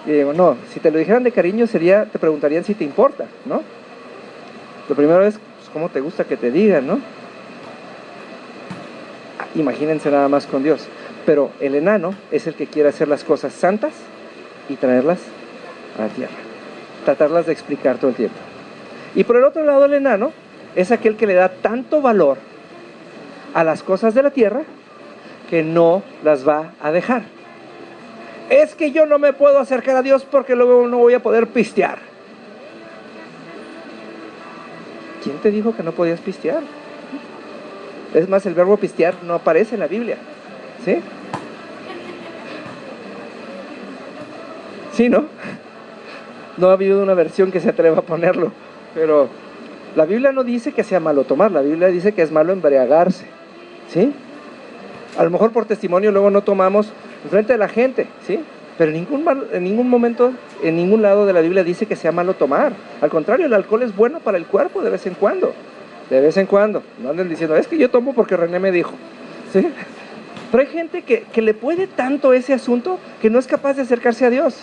Y digo, no, si te lo dijeran de cariño te preguntarían si te importa, ¿no? Lo primero es, pues, ¿cómo te gusta que te digan, no? Imagínense nada más con Dios. Pero el enano es el que quiere hacer las cosas santas y traerlas a la tierra, tratarlas de explicar todo el tiempo. Y por el otro lado, el enano es aquel que le da tanto valor a las cosas de la tierra que no las va a dejar. Es que yo no me puedo acercar a Dios porque luego no voy a poder pistear. ¿Quién te dijo que no podías pistear? Es más, el verbo pistear no aparece en la Biblia, ¿sí? Sí, ¿no? No ha habido una versión que se atreva a ponerlo, pero la Biblia no dice que sea malo tomar, la Biblia dice que es malo embriagarse, ¿sí? A lo mejor por testimonio luego no tomamos enfrente de la gente, ¿sí? Pero en ningún momento, en ningún lado de la Biblia dice que sea malo tomar. Al contrario, el alcohol es bueno para el cuerpo de vez en cuando. De vez en cuando. No anden diciendo, es que yo tomo porque René me dijo, ¿sí? Pero hay gente que le puede tanto ese asunto que no es capaz de acercarse a Dios.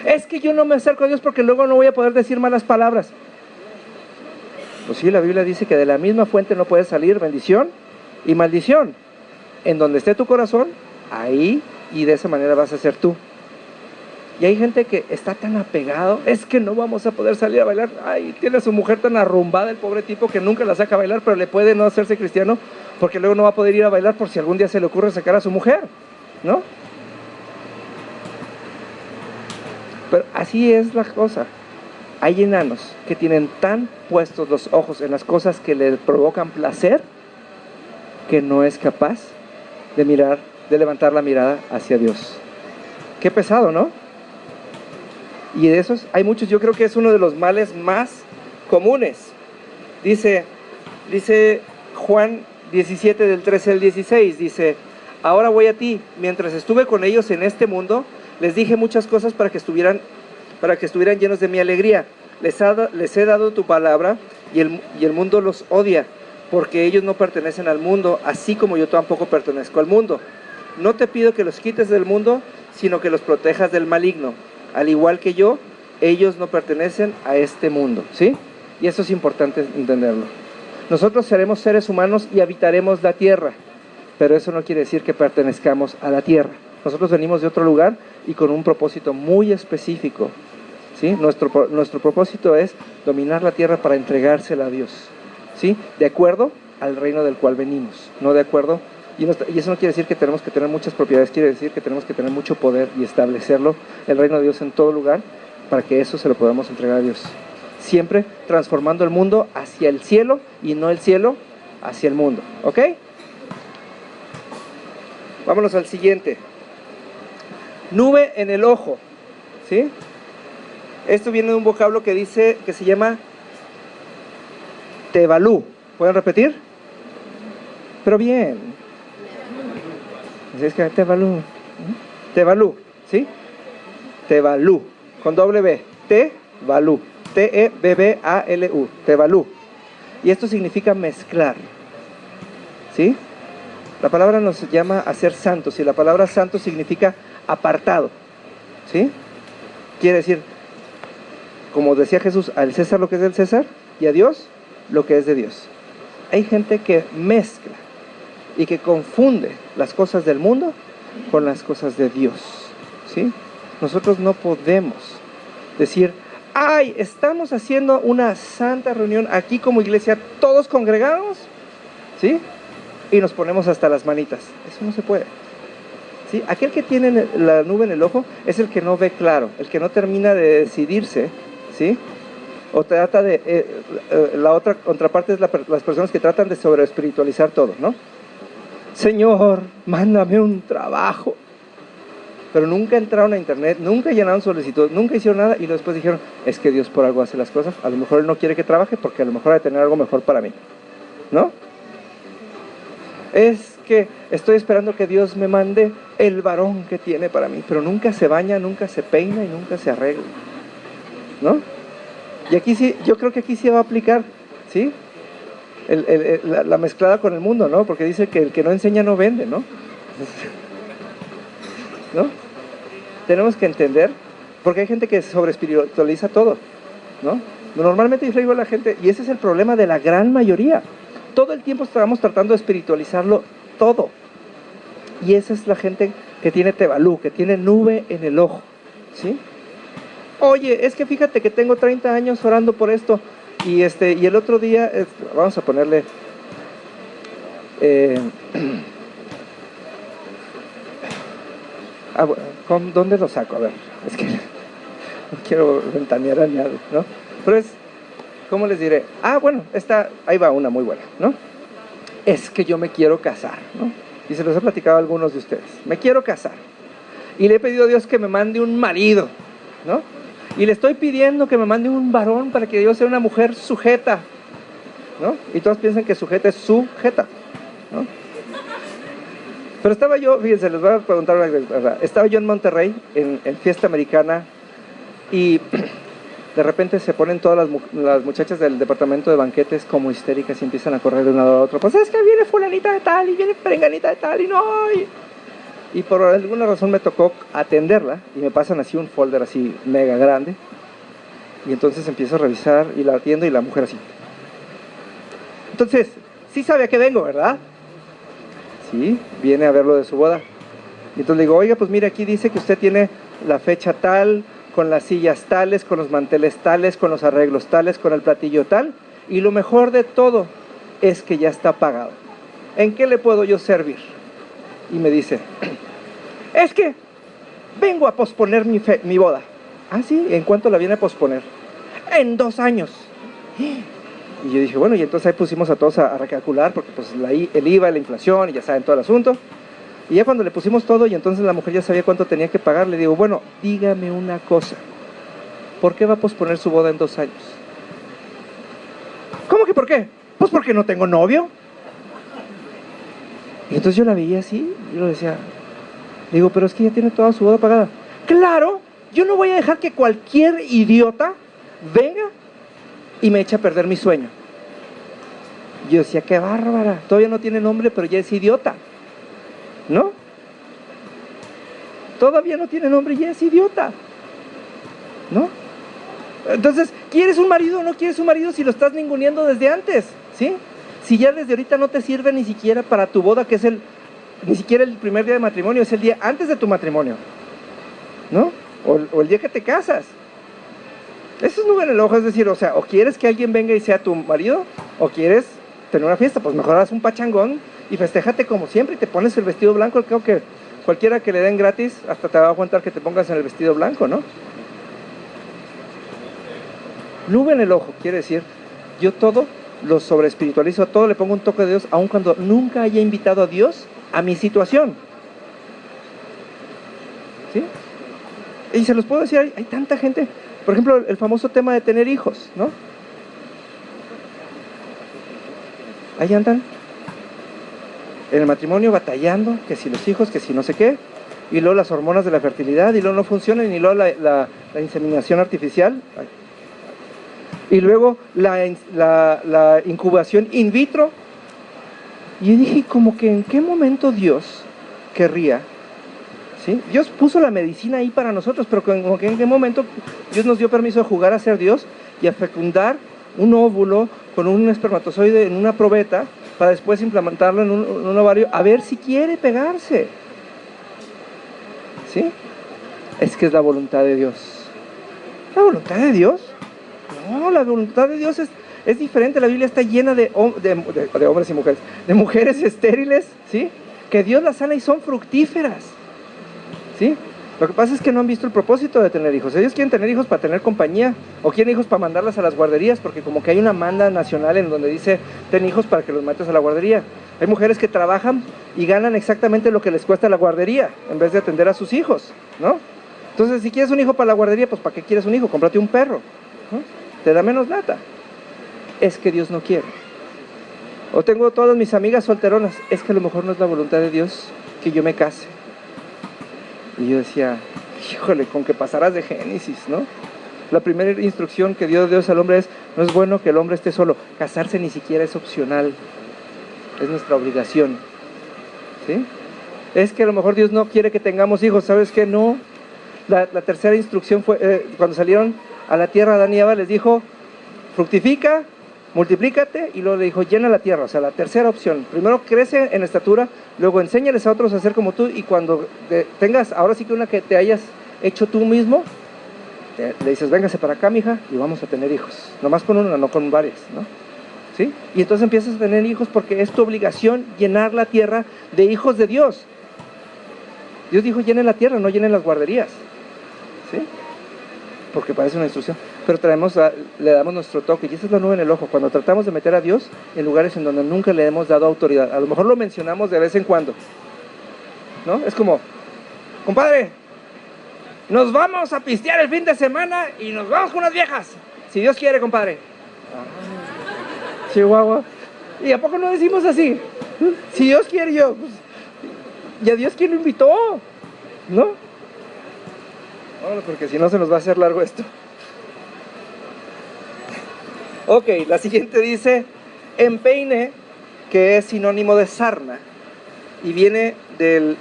Es que yo no me acerco a Dios porque luego no voy a poder decir malas palabras. Pues sí, la Biblia dice que de la misma fuente no puede salir bendición y maldición. En donde esté tu corazón, ahí y de esa manera vas a ser tú. Y hay gente que está tan apegado, es que no vamos a poder salir a bailar. Ay, tiene a su mujer tan arrumbada el pobre tipo que nunca la saca a bailar, pero le puede no hacerse cristiano porque luego no va a poder ir a bailar por si algún día se le ocurre sacar a su mujer, ¿no? Pero así es la cosa. Hay enanos que tienen tan puestos los ojos en las cosas que le provocan placer, que no es capaz de levantar la mirada hacia Dios. Qué pesado, ¿no? Y de esos hay muchos. Yo creo que es uno de los males más comunes. Dice Juan 17 del 13 al 16, dice: ahora voy a ti, mientras estuve con ellos en este mundo, les dije muchas cosas para que estuvieran llenos de mi alegría. Les he dado tu palabra y el mundo los odia, porque ellos no pertenecen al mundo, así como yo tampoco pertenezco al mundo. No te pido que los quites del mundo, sino que los protejas del maligno. Al igual que yo, ellos no pertenecen a este mundo, ¿sí? Y eso es importante entenderlo. Nosotros seremos seres humanos y habitaremos la tierra, pero eso no quiere decir que pertenezcamos a la tierra. Nosotros venimos de otro lugar y con un propósito muy específico, ¿sí? Nuestro propósito es dominar la tierra para entregársela a Dios, ¿sí? De acuerdo al reino del cual venimos, no de acuerdo. Y eso no quiere decir que tenemos que tener muchas propiedades, quiere decir que tenemos que tener mucho poder y establecerlo, el reino de Dios en todo lugar, para que eso se lo podamos entregar a Dios. Siempre transformando el mundo hacia el cielo y no el cielo hacia el mundo, ¿ok? Vámonos al siguiente. Nube en el ojo, ¿sí? Esto viene de un vocablo que se llama tebalú. ¿Pueden repetir? Pero bien. Es que tebalú. Tebalú, ¿sí? Tebalú, con doble B. Tebalú. T-E-B-B-A-L-U. Tebalú. Y esto significa mezclar, ¿sí? La palabra nos llama a ser santos, y la palabra santo significa apartado, ¿sí? Quiere decir, como decía Jesús, al César lo que es del César y a Dios lo que es de Dios. Hay gente que mezcla y que confunde las cosas del mundo con las cosas de Dios, ¿sí? Nosotros no podemos decir: ¡ay, estamos haciendo una santa reunión aquí como iglesia, todos congregados! ¿Sí? Y nos ponemos hasta las manitas. Eso no se puede, ¿sí? Aquel que tiene la nube en el ojo es el que no ve claro, el que no termina de decidirse, ¿sí? O trata de... la otra contraparte es las personas que tratan de sobreespiritualizar todo, ¿no? Señor, mándame un trabajo. Pero nunca entraron a internet, nunca llenaron solicitud, nunca hicieron nada, y después dijeron: es que Dios por algo hace las cosas, a lo mejor Él no quiere que trabaje porque a lo mejor ha de tener algo mejor para mí, ¿no? Es que estoy esperando que Dios me mande el varón que tiene para mí, pero nunca se baña, nunca se peina y nunca se arregla, ¿no? Y aquí sí, yo creo que aquí sí va a aplicar, ¿sí? La mezclada con el mundo, ¿no? Porque dice que el que no enseña no vende, ¿no? ¿No? Tenemos que entender, porque hay gente que sobreespiritualiza todo, ¿no? Normalmente yo digo a la gente, y ese es el problema de la gran mayoría, todo el tiempo estamos tratando de espiritualizarlo todo, y esa es la gente que tiene tebalú, que tiene nube en el ojo, ¿sí? Oye, es que fíjate que tengo 30 años orando por esto, y el otro día, vamos a ponerle... ¿dónde lo saco? A ver, es que no quiero ventanear a nadie, ¿no? Pero es, ¿cómo les diré? Bueno, ahí va una muy buena, ¿no? Es que yo me quiero casar, ¿no? Y se los he platicado a algunos de ustedes. Me quiero casar. Y le he pedido a Dios que me mande un marido, ¿no? Y le estoy pidiendo que me mande un varón para que yo sea una mujer sujeta, ¿no? Y todos piensan que sujeta es sujeta, ¿no? Pero estaba yo, fíjense, les voy a preguntar una cosa. Estaba yo en Monterrey, en fiesta americana, y de repente se ponen todas las muchachas del departamento de banquetes como histéricas y empiezan a correr de un lado a otro. Pues es que viene fulanita de tal y viene perenganita de tal y no... Y por alguna razón me tocó atenderla y me pasan así un folder así mega grande. Y entonces empiezo a revisar y la atiendo y la mujer así. Entonces, sí sabe a qué vengo, ¿verdad? Sí, viene a ver lo de su boda. Y entonces le digo: oiga, pues mire, aquí dice que usted tiene la fecha tal, con las sillas tales, con los manteles tales, con los arreglos tales, con el platillo tal. Y lo mejor de todo es que ya está pagado. ¿en qué le puedo yo servir? Y me dice, es que vengo a posponer mi boda. Ah, sí, ¿en cuánto la viene a posponer? En 2 años. Y yo dije, bueno, y entonces ahí pusimos a todos a recalcular, porque pues el IVA, la inflación, y ya saben todo el asunto. Y ya cuando le pusimos todo, y entonces la mujer ya sabía cuánto tenía que pagar, le digo, bueno, dígame una cosa, ¿por qué va a posponer su boda en 2 años? ¿Cómo que por qué? Pues porque no tengo novio. Y entonces yo la veía así, y yo decía, digo, pero es que ya tiene toda su boda pagada. ¡Claro! Yo no voy a dejar que cualquier idiota venga y me eche a perder mi sueño. Yo decía, qué bárbara, todavía no tiene nombre, pero ya es idiota, ¿no? Todavía no tiene nombre y ya es idiota, ¿no? Entonces, ¿quieres un marido o no quieres un marido si lo estás ninguneando desde antes? ¿Sí? Si ya desde ahorita no te sirve ni siquiera para tu boda, que es ni siquiera el primer día de matrimonio, es el día antes de tu matrimonio, ¿no? O el día que te casas. Eso es nube en el ojo, es decir, o sea, o quieres que alguien venga y sea tu marido, o quieres tener una fiesta, pues mejor haz un pachangón y festéjate como siempre y te pones el vestido blanco. Creo que cualquiera que le den gratis, hasta te va a aguantar que te pongas en el vestido blanco, ¿no? Nube en el ojo, quiere decir, yo todo lo sobreespiritualizo, todo le pongo un toque de Dios, aun cuando nunca haya invitado a Dios a mi situación. ¿Sí? Y se los puedo decir, hay tanta gente, por ejemplo, el famoso tema de tener hijos, ¿no? Ahí andan, en el matrimonio batallando, que si los hijos, que si no sé qué, y luego las hormonas de la fertilidad, y luego no funcionan, y luego la inseminación artificial, y luego la incubación in vitro. Y yo dije, como que ¿en qué momento Dios querría? ¿Sí? Dios puso la medicina ahí para nosotros, pero como que ¿en qué momento Dios nos dio permiso de jugar a ser Dios y a fecundar un óvulo con un espermatozoide en una probeta para después implementarlo en un ovario a ver si quiere pegarse? ¿Sí? Es que es la voluntad de Dios. ¿La voluntad de Dios? No, la voluntad de Dios es diferente. La Biblia está llena de hombres y mujeres, de mujeres estériles, ¿sí? Que Dios las sana y son fructíferas, ¿sí? Lo que pasa es que no han visto el propósito de tener hijos. Ellos quieren tener hijos para tener compañía, o quieren hijos para mandarlas a las guarderías, porque como que hay una manda nacional en donde dice, ten hijos para que los metas a la guardería. Hay mujeres que trabajan y ganan exactamente lo que les cuesta la guardería, en vez de atender a sus hijos, ¿no? Entonces, si quieres un hijo para la guardería, pues ¿para qué quieres un hijo? Cómprate un perro, ¿no? Te da menos lata. Es que Dios no quiere. O tengo todas mis amigas solteronas, es que a lo mejor no es la voluntad de Dios que yo me case. Y yo decía, híjole, con que pasaras de Génesis, ¿no? La primera instrucción que dio Dios al hombre es, no es bueno que el hombre esté solo. Casarse ni siquiera es opcional, es nuestra obligación, ¿sí? Es que a lo mejor Dios no quiere que tengamos hijos, ¿sabes qué? No. La tercera instrucción fue, cuando salieron a la tierra, Adán y Eva les dijo, fructifica, multiplícate, y luego le dijo, llena la tierra. O sea, la tercera opción, primero crece en estatura, luego enséñales a otros a hacer como tú, y cuando tengas, ahora sí que una que te hayas hecho tú mismo, le dices, véngase para acá, mija, y vamos a tener hijos, nomás con una, no con varias, ¿no? ¿Sí? Y entonces empiezas a tener hijos porque es tu obligación llenar la tierra de hijos de Dios. Dios dijo, llenen la tierra, no llenen las guarderías, ¿sí? Porque parece una instrucción, pero le damos nuestro toque, y esa es la nube en el ojo, cuando tratamos de meter a Dios en lugares en donde nunca le hemos dado autoridad. A lo mejor lo mencionamos de vez en cuando, ¿no? Es como, compadre, nos vamos a pistear el fin de semana y nos vamos con unas viejas, si Dios quiere, compadre. Chihuahua. ¿Y a poco no decimos así? Si Dios quiere, yo, pues, ¿y a Dios quién lo invitó? ¿No? Bueno, porque si no se nos va a hacer largo esto. Ok, la siguiente dice empeine, que es sinónimo de sarna, y viene del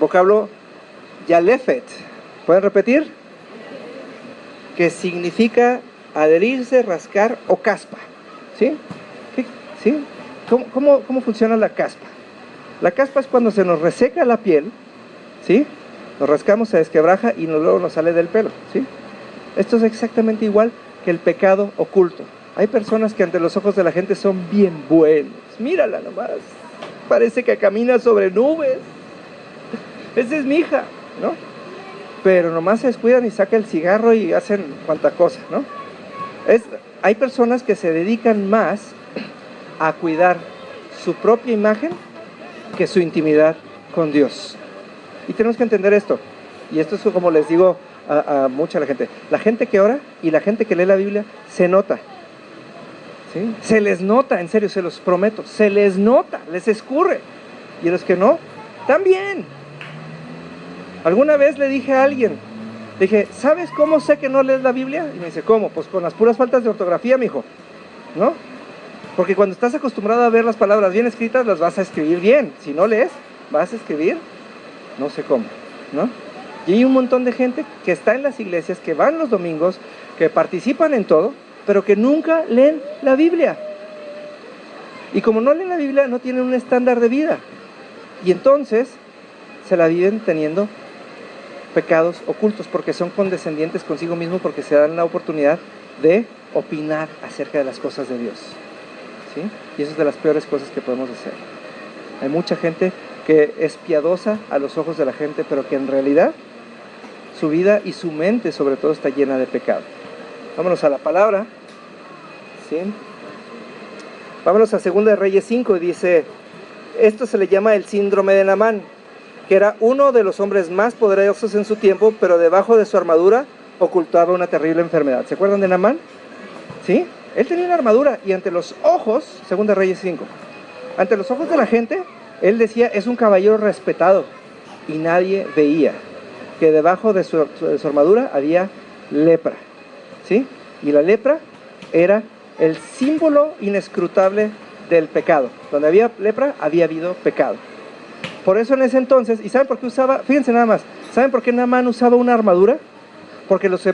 vocablo yalefet. ¿Pueden repetir? Que significa adherirse, rascar o caspa, ¿sí? ¿Sí? ¿Cómo funciona la caspa? La caspa es cuando se nos reseca la piel, ¿sí? Nos rascamos, se desquebraja y luego nos sale del pelo, ¿sí? Esto es exactamente igual que el pecado oculto. Hay personas que ante los ojos de la gente son bien buenos. Mírala nomás, parece que camina sobre nubes. Esa es mi hija, ¿no? Pero nomás se descuidan y sacan el cigarro y hacen cuanta cosa, ¿no? Hay personas que se dedican más a cuidar su propia imagen que su intimidad con Dios. Y tenemos que entender esto. Y esto es como les digo a mucha la gente. La gente que ora y la gente que lee la Biblia se nota. ¿Sí? Se les nota, en serio, se los prometo. Se les nota, les escurre. Y a los que no, también. Alguna vez le dije a alguien, le dije, ¿sabes cómo sé que no lees la Biblia? Y me dice, ¿cómo? Pues con las puras faltas de ortografía, mijo, ¿no? Porque cuando estás acostumbrado a ver las palabras bien escritas, las vas a escribir bien. Si no lees, vas a escribir no sé cómo, ¿no? Y hay un montón de gente que está en las iglesias, que van los domingos, que participan en todo, pero que nunca leen la Biblia. Y como no leen la Biblia, no tienen un estándar de vida. Y entonces se la viven teniendo pecados ocultos, porque son condescendientes consigo mismos, porque se dan la oportunidad de opinar acerca de las cosas de Dios, ¿sí? Y eso es de las peores cosas que podemos hacer. Hay mucha gente que es piadosa a los ojos de la gente, pero que en realidad su vida y su mente sobre todo está llena de pecado. Vámonos a la palabra, ¿sí? Vámonos a 2 de Reyes 5, y dice, esto se le llama el síndrome de Naamán, que era uno de los hombres más poderosos en su tiempo, pero debajo de su armadura ocultaba una terrible enfermedad. ¿Se acuerdan de Naamán? ¿Sí? Él tenía una armadura, y ante los ojos, 2 de Reyes 5, ante los ojos de la gente, él decía, es un caballero respetado, y nadie veía que debajo de su armadura había lepra, ¿sí? Y la lepra era el símbolo inescrutable del pecado. Donde había lepra, había habido pecado. Por eso en ese entonces, ¿y saben por qué usaba? Fíjense nada más, ¿saben por qué Naamán usaba una armadura? Porque los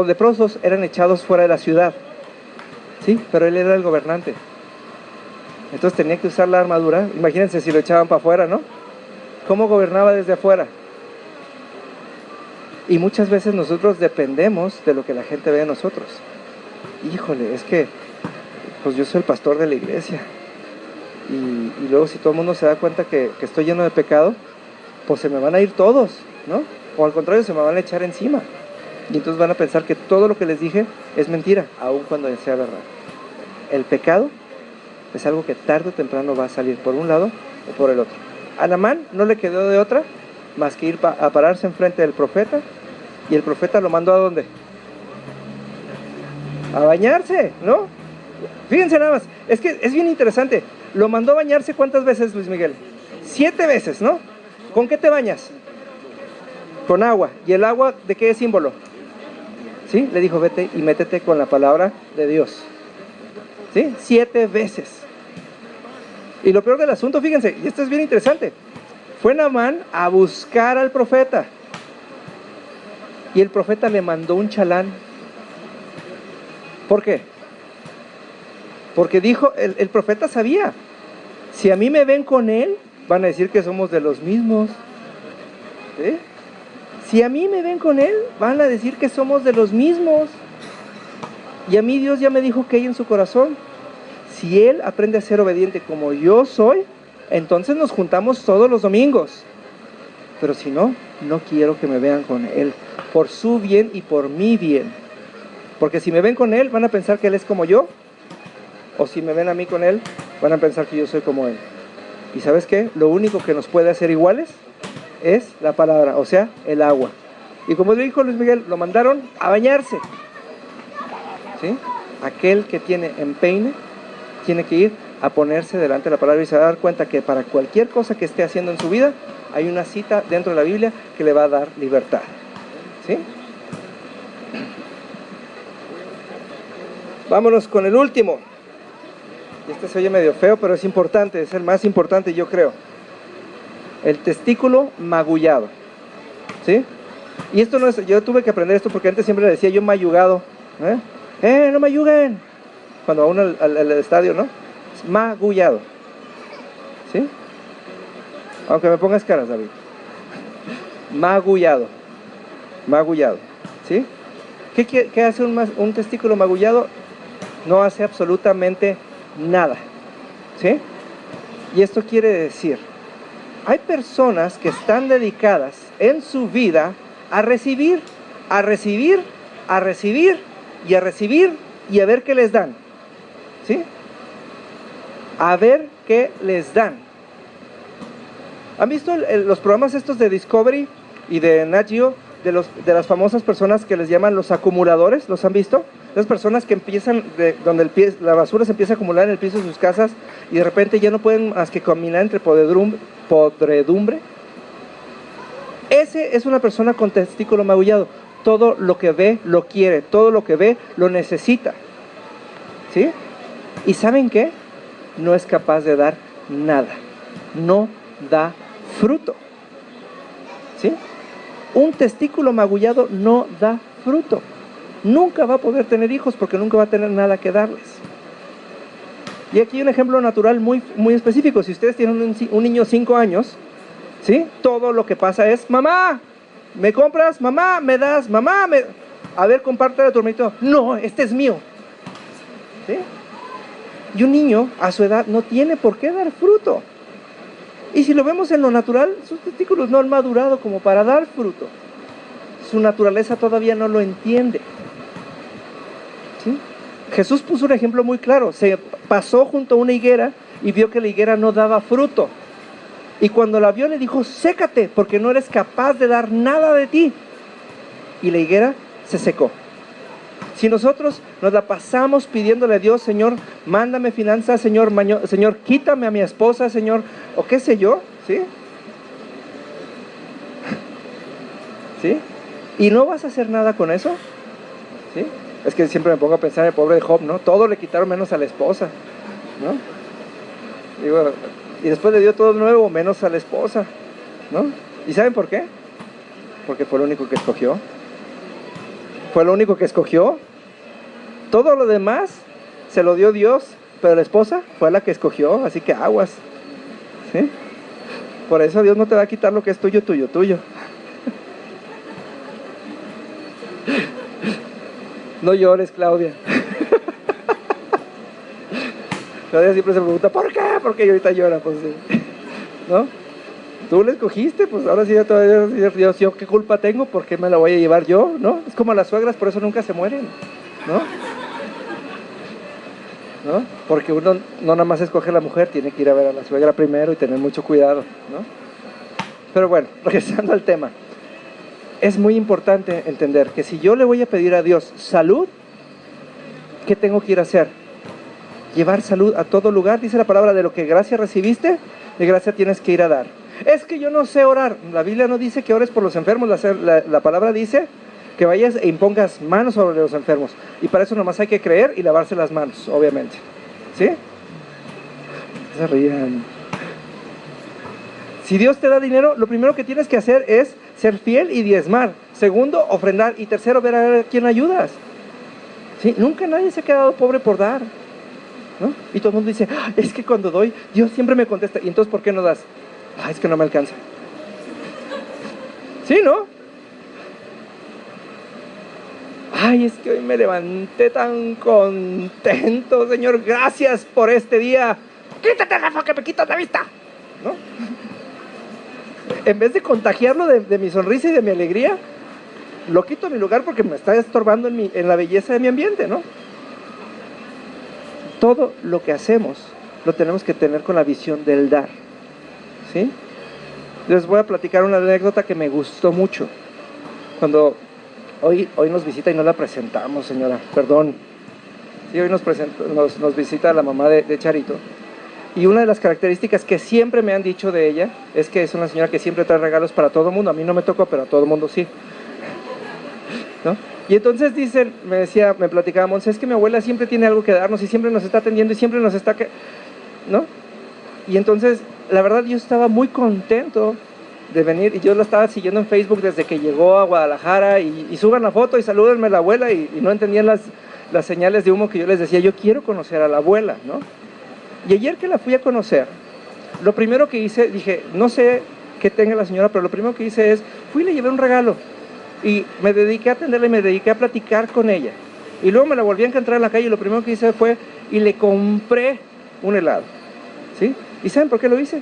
leprosos eran echados fuera de la ciudad, ¿sí? Pero él era el gobernante. Entonces tenía que usar la armadura. Imagínense si lo echaban para afuera, ¿no? ¿Cómo gobernaba desde afuera? Y muchas veces nosotros dependemos de lo que la gente ve de nosotros. Híjole, es que pues yo soy el pastor de la iglesia. Y luego si todo el mundo se da cuenta que estoy lleno de pecado, pues se me van a ir todos, ¿no? O al contrario, se me van a echar encima. Y entonces van a pensar que todo lo que les dije es mentira, aun cuando sea verdad. El pecado es algo que tarde o temprano va a salir por un lado o por el otro. A Naamán no le quedó de otra más que ir a pararse enfrente del profeta, y el profeta lo mandó ¿a dónde? A bañarse, ¿no? Fíjense nada más, es que es bien interesante. Lo mandó a bañarse ¿cuántas veces, Luis Miguel? 7 veces, ¿no? ¿Con qué te bañas? Con agua. ¿Y el agua de qué es símbolo? ¿Sí? Le dijo, vete y métete con la palabra de Dios. ¿Sí? 7 veces. Y lo peor del asunto, fíjense, y esto es bien interesante, fue Naamán a buscar al profeta, y el profeta le mandó un chalán. ¿Por qué? Porque dijo, el profeta sabía, si a mí me ven con él, van a decir que somos de los mismos. ¿Sí? Si a mí me ven con él, van a decir que somos de los mismos. Y a mí Dios ya me dijo que hay en su corazón. Si él aprende a ser obediente como yo soy, entonces nos juntamos todos los domingos. Pero si no, no quiero que me vean con él, por su bien y por mi bien. Porque si me ven con él, van a pensar que él es como yo. O si me ven a mí con él, van a pensar que yo soy como él. ¿Y sabes qué? Lo único que nos puede hacer iguales es la palabra, o sea, el agua. Y como dijo Luis Miguel, lo mandaron a bañarse, ¿sí? Aquel que tiene empeine tiene que ir a ponerse delante de la palabra, y se va a dar cuenta que para cualquier cosa que esté haciendo en su vida, hay una cita dentro de la Biblia que le va a dar libertad, ¿sí? Vámonos con el último. Este se oye medio feo, pero es importante, es el más importante, yo creo. El testículo magullado, ¿sí? Y esto no es, yo tuve que aprender esto porque antes siempre le decía yo mayugado, no mayuguen, cuando va uno al estadio, ¿no? Es magullado, ¿sí? Aunque me pongas caras, David. Magullado, ¿sí? ¿Qué hace un testículo magullado? No hace absolutamente nada, ¿sí? Y esto quiere decir, hay personas que están dedicadas en su vida a recibir, a recibir, a recibir y a recibir y a ver qué les dan. ¿Sí? A ver qué les dan. ¿Han visto los programas estos de Discovery y de Nat Geo de las famosas personas que les llaman los acumuladores? ¿Los han visto? Las personas que empiezan, donde la basura se empieza a acumular en el piso de sus casas y de repente ya no pueden más que caminar entre podredumbre. Ese es una persona con testículo magullado. Todo lo que ve lo quiere, todo lo que ve lo necesita. ¿Sí? ¿Y saben qué? No es capaz de dar nada. No da fruto. ¿Sí? Un testículo magullado no da fruto. Nunca va a poder tener hijos porque nunca va a tener nada que darles. Y aquí un ejemplo natural muy, muy específico. Si ustedes tienen un niño de 5 años, ¿sí? Todo lo que pasa es: mamá, ¿me compras? Mamá, ¿me das? Mamá, a ver, comparte de tu hermanito. No, este es mío. ¿Sí? Y un niño a su edad no tiene por qué dar fruto. Y si lo vemos en lo natural, sus testículos no han madurado como para dar fruto. Su naturaleza todavía no lo entiende. ¿Sí? Jesús puso un ejemplo muy claro. Se pasó junto a una higuera y vio que la higuera no daba fruto. Y cuando la vio le dijo: sécate, porque no eres capaz de dar nada de ti. Y la higuera se secó. Si nosotros nos la pasamos pidiéndole a Dios: Señor, mándame finanzas, Señor, Señor, quítame a mi esposa, Señor, o qué sé yo, ¿sí? ¿Sí? ¿Y no vas a hacer nada con eso? ¿Sí? Es que siempre me pongo a pensar en el pobre de Job, ¿no? Todo le quitaron menos a la esposa, ¿no? Digo, y después le dio todo nuevo menos a la esposa, ¿no? ¿Y saben por qué? Porque fue lo único que escogió. Fue lo único que escogió. Todo lo demás se lo dio Dios, pero la esposa fue la que escogió, así que aguas. ¿Sí? Por eso Dios no te va a quitar lo que es tuyo, tuyo, tuyo. No llores, Claudia. Claudia siempre se pregunta: ¿por qué? ¿Por qué? Y ahorita llora, pues sí. ¿No? Tú le escogiste, pues ahora sí, Dios, ¿yo qué culpa tengo? ¿Por qué me la voy a llevar yo? ¿No? Es como las suegras, por eso nunca se mueren, ¿no? ¿No? Porque uno no nada más escoge a la mujer, tiene que ir a ver a la suegra primero y tener mucho cuidado, ¿no? Pero bueno, regresando al tema, es muy importante entender que si yo le voy a pedir a Dios salud, ¿qué tengo que ir a hacer? Llevar salud a todo lugar. Dice la palabra: de lo que gracia recibiste, de gracia tienes que ir a dar. Es que yo no sé orar. La Biblia no dice que ores por los enfermos. La palabra dice que vayas e impongas manos sobre los enfermos. Y para eso nomás hay que creer y lavarse las manos, obviamente. ¿Sí? Se rían. Si Dios te da dinero, lo primero que tienes que hacer es ser fiel y diezmar. Segundo, ofrendar. Y tercero, ver a quién ayudas. ¿Sí? Nunca nadie se ha quedado pobre por dar, ¿no? Y todo el mundo dice: es que cuando doy, Dios siempre me contesta. ¿Y entonces por qué no das? Es que no me alcanza. ¿Sí, no? Es que hoy me levanté tan contento, Señor, gracias por este día. Quítate, Rafa, que me quitas la vista, ¿no? En vez de contagiarlo de mi sonrisa y de mi alegría, lo quito a mi lugar porque me está estorbando en la belleza de mi ambiente, ¿no? Todo lo que hacemos lo tenemos que tener con la visión del dar. ¿Sí? Les voy a platicar una anécdota que me gustó mucho. Cuando hoy nos visita y no la presentamos, señora, perdón. Sí, hoy nos visita la mamá de Charito. Y una de las características que siempre me han dicho de ella es que es una señora que siempre trae regalos para todo el mundo. A mí no me tocó, pero a todo el mundo sí, ¿no? Y entonces me platicaba Monse: es que mi abuela siempre tiene algo que darnos y siempre nos está atendiendo y siempre nos está, ¿no? Y entonces, la verdad, yo estaba muy contento de venir y yo la estaba siguiendo en Facebook desde que llegó a Guadalajara y suban la foto y salúdenme a la abuela y no entendían las señales de humo que yo les decía: yo quiero conocer a la abuela, ¿no? Y ayer que la fui a conocer, lo primero que hice, dije: no sé qué tenga la señora, pero lo primero que hice es, fui y le llevé un regalo y me dediqué a atenderla y me dediqué a platicar con ella. Y luego me la volví a encontrar en la calle y lo primero que hice fue y le compré un helado, ¿sí? ¿Y saben por qué lo hice?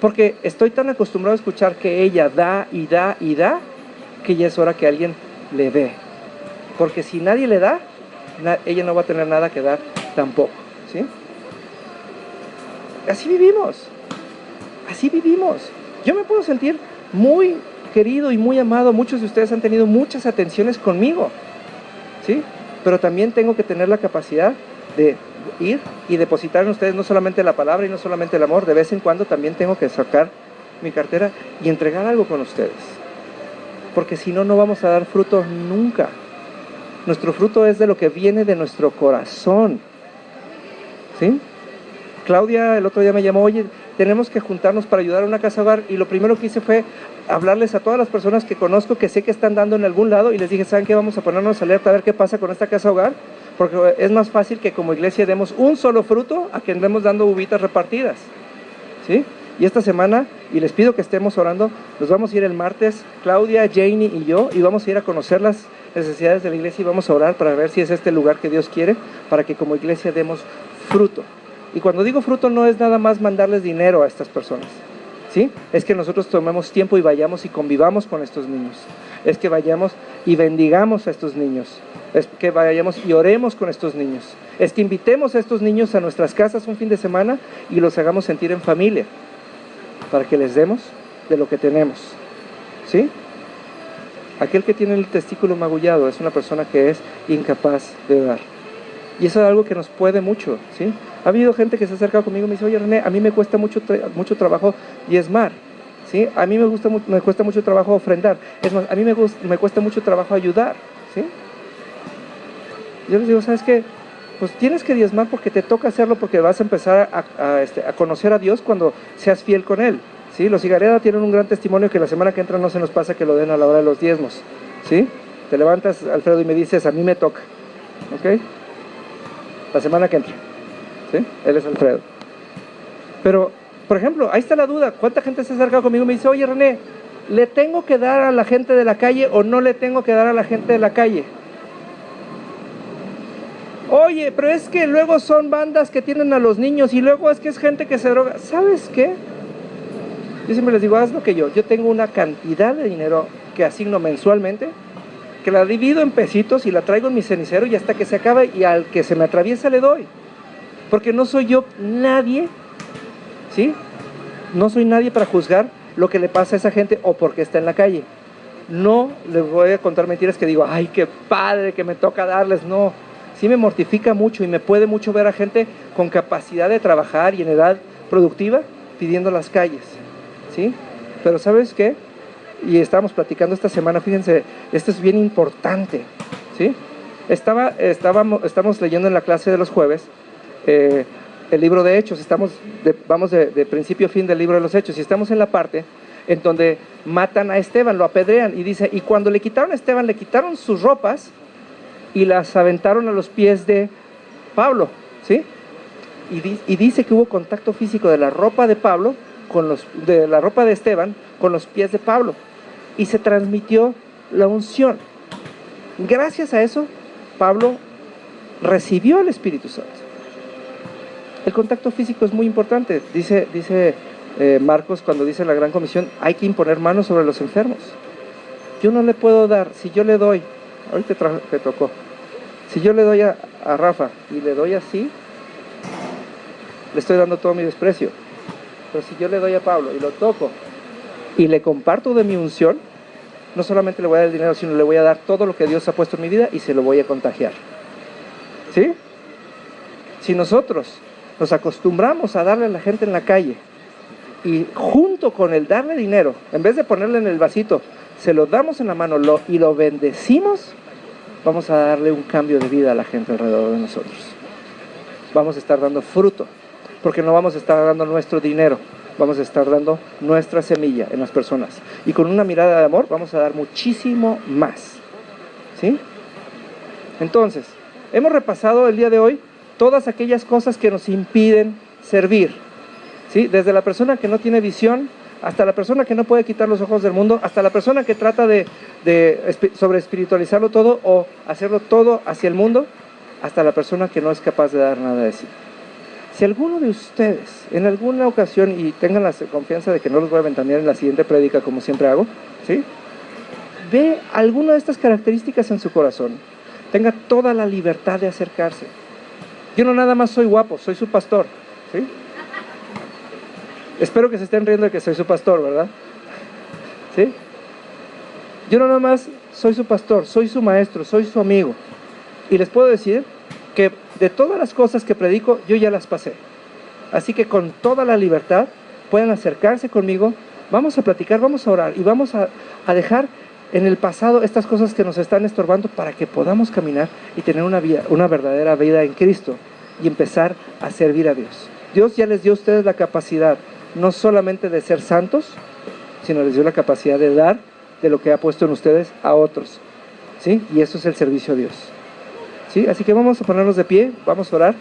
Porque estoy tan acostumbrado a escuchar que ella da y da y da, que ya es hora que alguien le dé. Porque si nadie le da, ella no va a tener nada que dar tampoco, ¿sí? Así vivimos. Así vivimos. Yo me puedo sentir muy querido y muy amado. Muchos de ustedes han tenido muchas atenciones conmigo, ¿sí? Pero también tengo que tener la capacidad de ir y depositar en ustedes no solamente la palabra y no solamente el amor. De vez en cuando también tengo que sacar mi cartera y entregar algo con ustedes. Porque si no, no vamos a dar fruto nunca. Nuestro fruto es de lo que viene de nuestro corazón, ¿sí? Claudia el otro día me llamó, oye, tenemos que juntarnos para ayudar a una casa hogar, y lo primero que hice fue hablarles a todas las personas que conozco, que sé que están dando en algún lado, y les dije, ¿saben qué? Vamos a ponernos alerta a ver qué pasa con esta casa hogar, porque es más fácil que como iglesia demos un solo fruto a que andemos dando uvitas repartidas, ¿sí? Y esta semana, y les pido que estemos orando, nos vamos a ir el martes, Claudia, Janie y yo, y vamos a ir a conocer las necesidades de la iglesia y vamos a orar para ver si es este el lugar que Dios quiere, para que como iglesia demos fruto. Y cuando digo fruto no es nada más mandarles dinero a estas personas, ¿sí? Es que nosotros tomemos tiempo y vayamos y convivamos con estos niños. Es que vayamos y bendigamos a estos niños. Es que vayamos y oremos con estos niños. Es que invitemos a estos niños a nuestras casas un fin de semana y los hagamos sentir en familia, para que les demos de lo que tenemos, ¿sí? Aquel que tiene el testículo magullado es una persona que es incapaz de dar. Y eso es algo que nos puede mucho, ¿sí? Ha habido gente que se ha acercado conmigo y me dice, oye René, a mí me cuesta mucho trabajo diezmar, ¿sí? A mí me cuesta mucho trabajo ofrendar. Es más, a mí me cuesta mucho trabajo ayudar, ¿sí? Yo les digo, ¿sabes qué? Pues tienes que diezmar porque te toca hacerlo, porque vas a empezar a conocer a Dios cuando seas fiel con Él, ¿sí? Los Higareda tienen un gran testimonio que la semana que entra no se nos pasa que lo den a la hora de los diezmos, ¿sí? Te levantas, Alfredo, y me dices, a mí me toca, ¿ok? La semana que entra, ¿sí? Él es Alfredo. Pero, por ejemplo, ahí está la duda. ¿Cuánta gente se ha acercado conmigo y me dice, oye René, ¿le tengo que dar a la gente de la calle o no le tengo que dar a la gente de la calle? Oye, pero es que luego son bandas que tienen a los niños y luego es que es gente que se droga. ¿Sabes qué? Yo siempre les digo, haz lo que yo tengo una cantidad de dinero que asigno mensualmente, que la divido en pesitos y la traigo en mi cenicero y hasta que se acaba, y al que se me atraviesa le doy, porque no soy yo nadie, ¿sí? No soy nadie para juzgar lo que le pasa a esa gente o porque está en la calle. No les voy a contar mentiras que digo, ay, qué padre que me toca darles. No, sí me mortifica mucho y me puede mucho ver a gente con capacidad de trabajar y en edad productiva pidiendo las calles, ¿sí? Pero ¿sabes qué? Y estábamos platicando esta semana, fíjense, esto es bien importante, ¿sí? Estamos leyendo en la clase de los jueves el libro de Hechos, vamos de principio a fin del libro de los Hechos, y estamos en la parte en donde matan a Esteban, lo apedrean, y dice, y cuando le quitaron a Esteban, le quitaron sus ropas y las aventaron a los pies de Pablo, ¿sí? Y dice que hubo contacto físico de la ropa de Pablo, de la ropa de Esteban, con los pies de Pablo, y se transmitió la unción. Gracias a eso, Pablo recibió el Espíritu Santo. El contacto físico es muy importante. Dice Marcos, cuando dice la Gran Comisión, hay que imponer manos sobre los enfermos. Yo no le puedo dar, si yo le doy, ahorita te tocó, si yo le doy a Rafa y le doy así, le estoy dando todo mi desprecio. Pero si yo le doy a Pablo y lo toco y le comparto de mi unción, no solamente le voy a dar el dinero, sino le voy a dar todo lo que Dios ha puesto en mi vida y se lo voy a contagiar, ¿sí? Si nosotros nos acostumbramos a darle a la gente en la calle y junto con el darle dinero, en vez de ponerle en el vasito, se lo damos en la mano y lo bendecimos, vamos a darle un cambio de vida a la gente alrededor de nosotros. Vamos a estar dando fruto, porque no vamos a estar dando nuestro dinero, vamos a estar dando nuestra semilla en las personas. Y con una mirada de amor vamos a dar muchísimo más, ¿sí? Entonces, hemos repasado el día de hoy todas aquellas cosas que nos impiden servir, ¿sí? Desde la persona que no tiene visión, hasta la persona que no puede quitar los ojos del mundo, hasta la persona que trata de sobre espiritualizarlo todo o hacerlo todo hacia el mundo, hasta la persona que no es capaz de dar nada de sí. Si alguno de ustedes en alguna ocasión, y tengan la confianza de que no los voy a ventanear en la siguiente prédica como siempre hago, ¿sí?, ve alguna de estas características en su corazón, tenga toda la libertad de acercarse. Yo no nada más soy guapo, soy su pastor, ¿sí? Espero que se estén riendo de que soy su pastor, ¿verdad? ¿Sí? Yo no nada más soy su pastor, soy su maestro, soy su amigo. Y les puedo decir que de todas las cosas que predico, yo ya las pasé. Así que con toda la libertad pueden acercarse conmigo, vamos a platicar, vamos a orar y vamos a dejar en el pasado estas cosas que nos están estorbando para que podamos caminar y tener una verdadera vida en Cristo y empezar a servir a Dios. Dios ya les dio a ustedes la capacidad no solamente de ser santos, sino les dio la capacidad de dar de lo que ha puesto en ustedes a otros, ¿sí? Y eso es el servicio a Dios, ¿sí? Así que vamos a ponernos de pie, vamos a orar.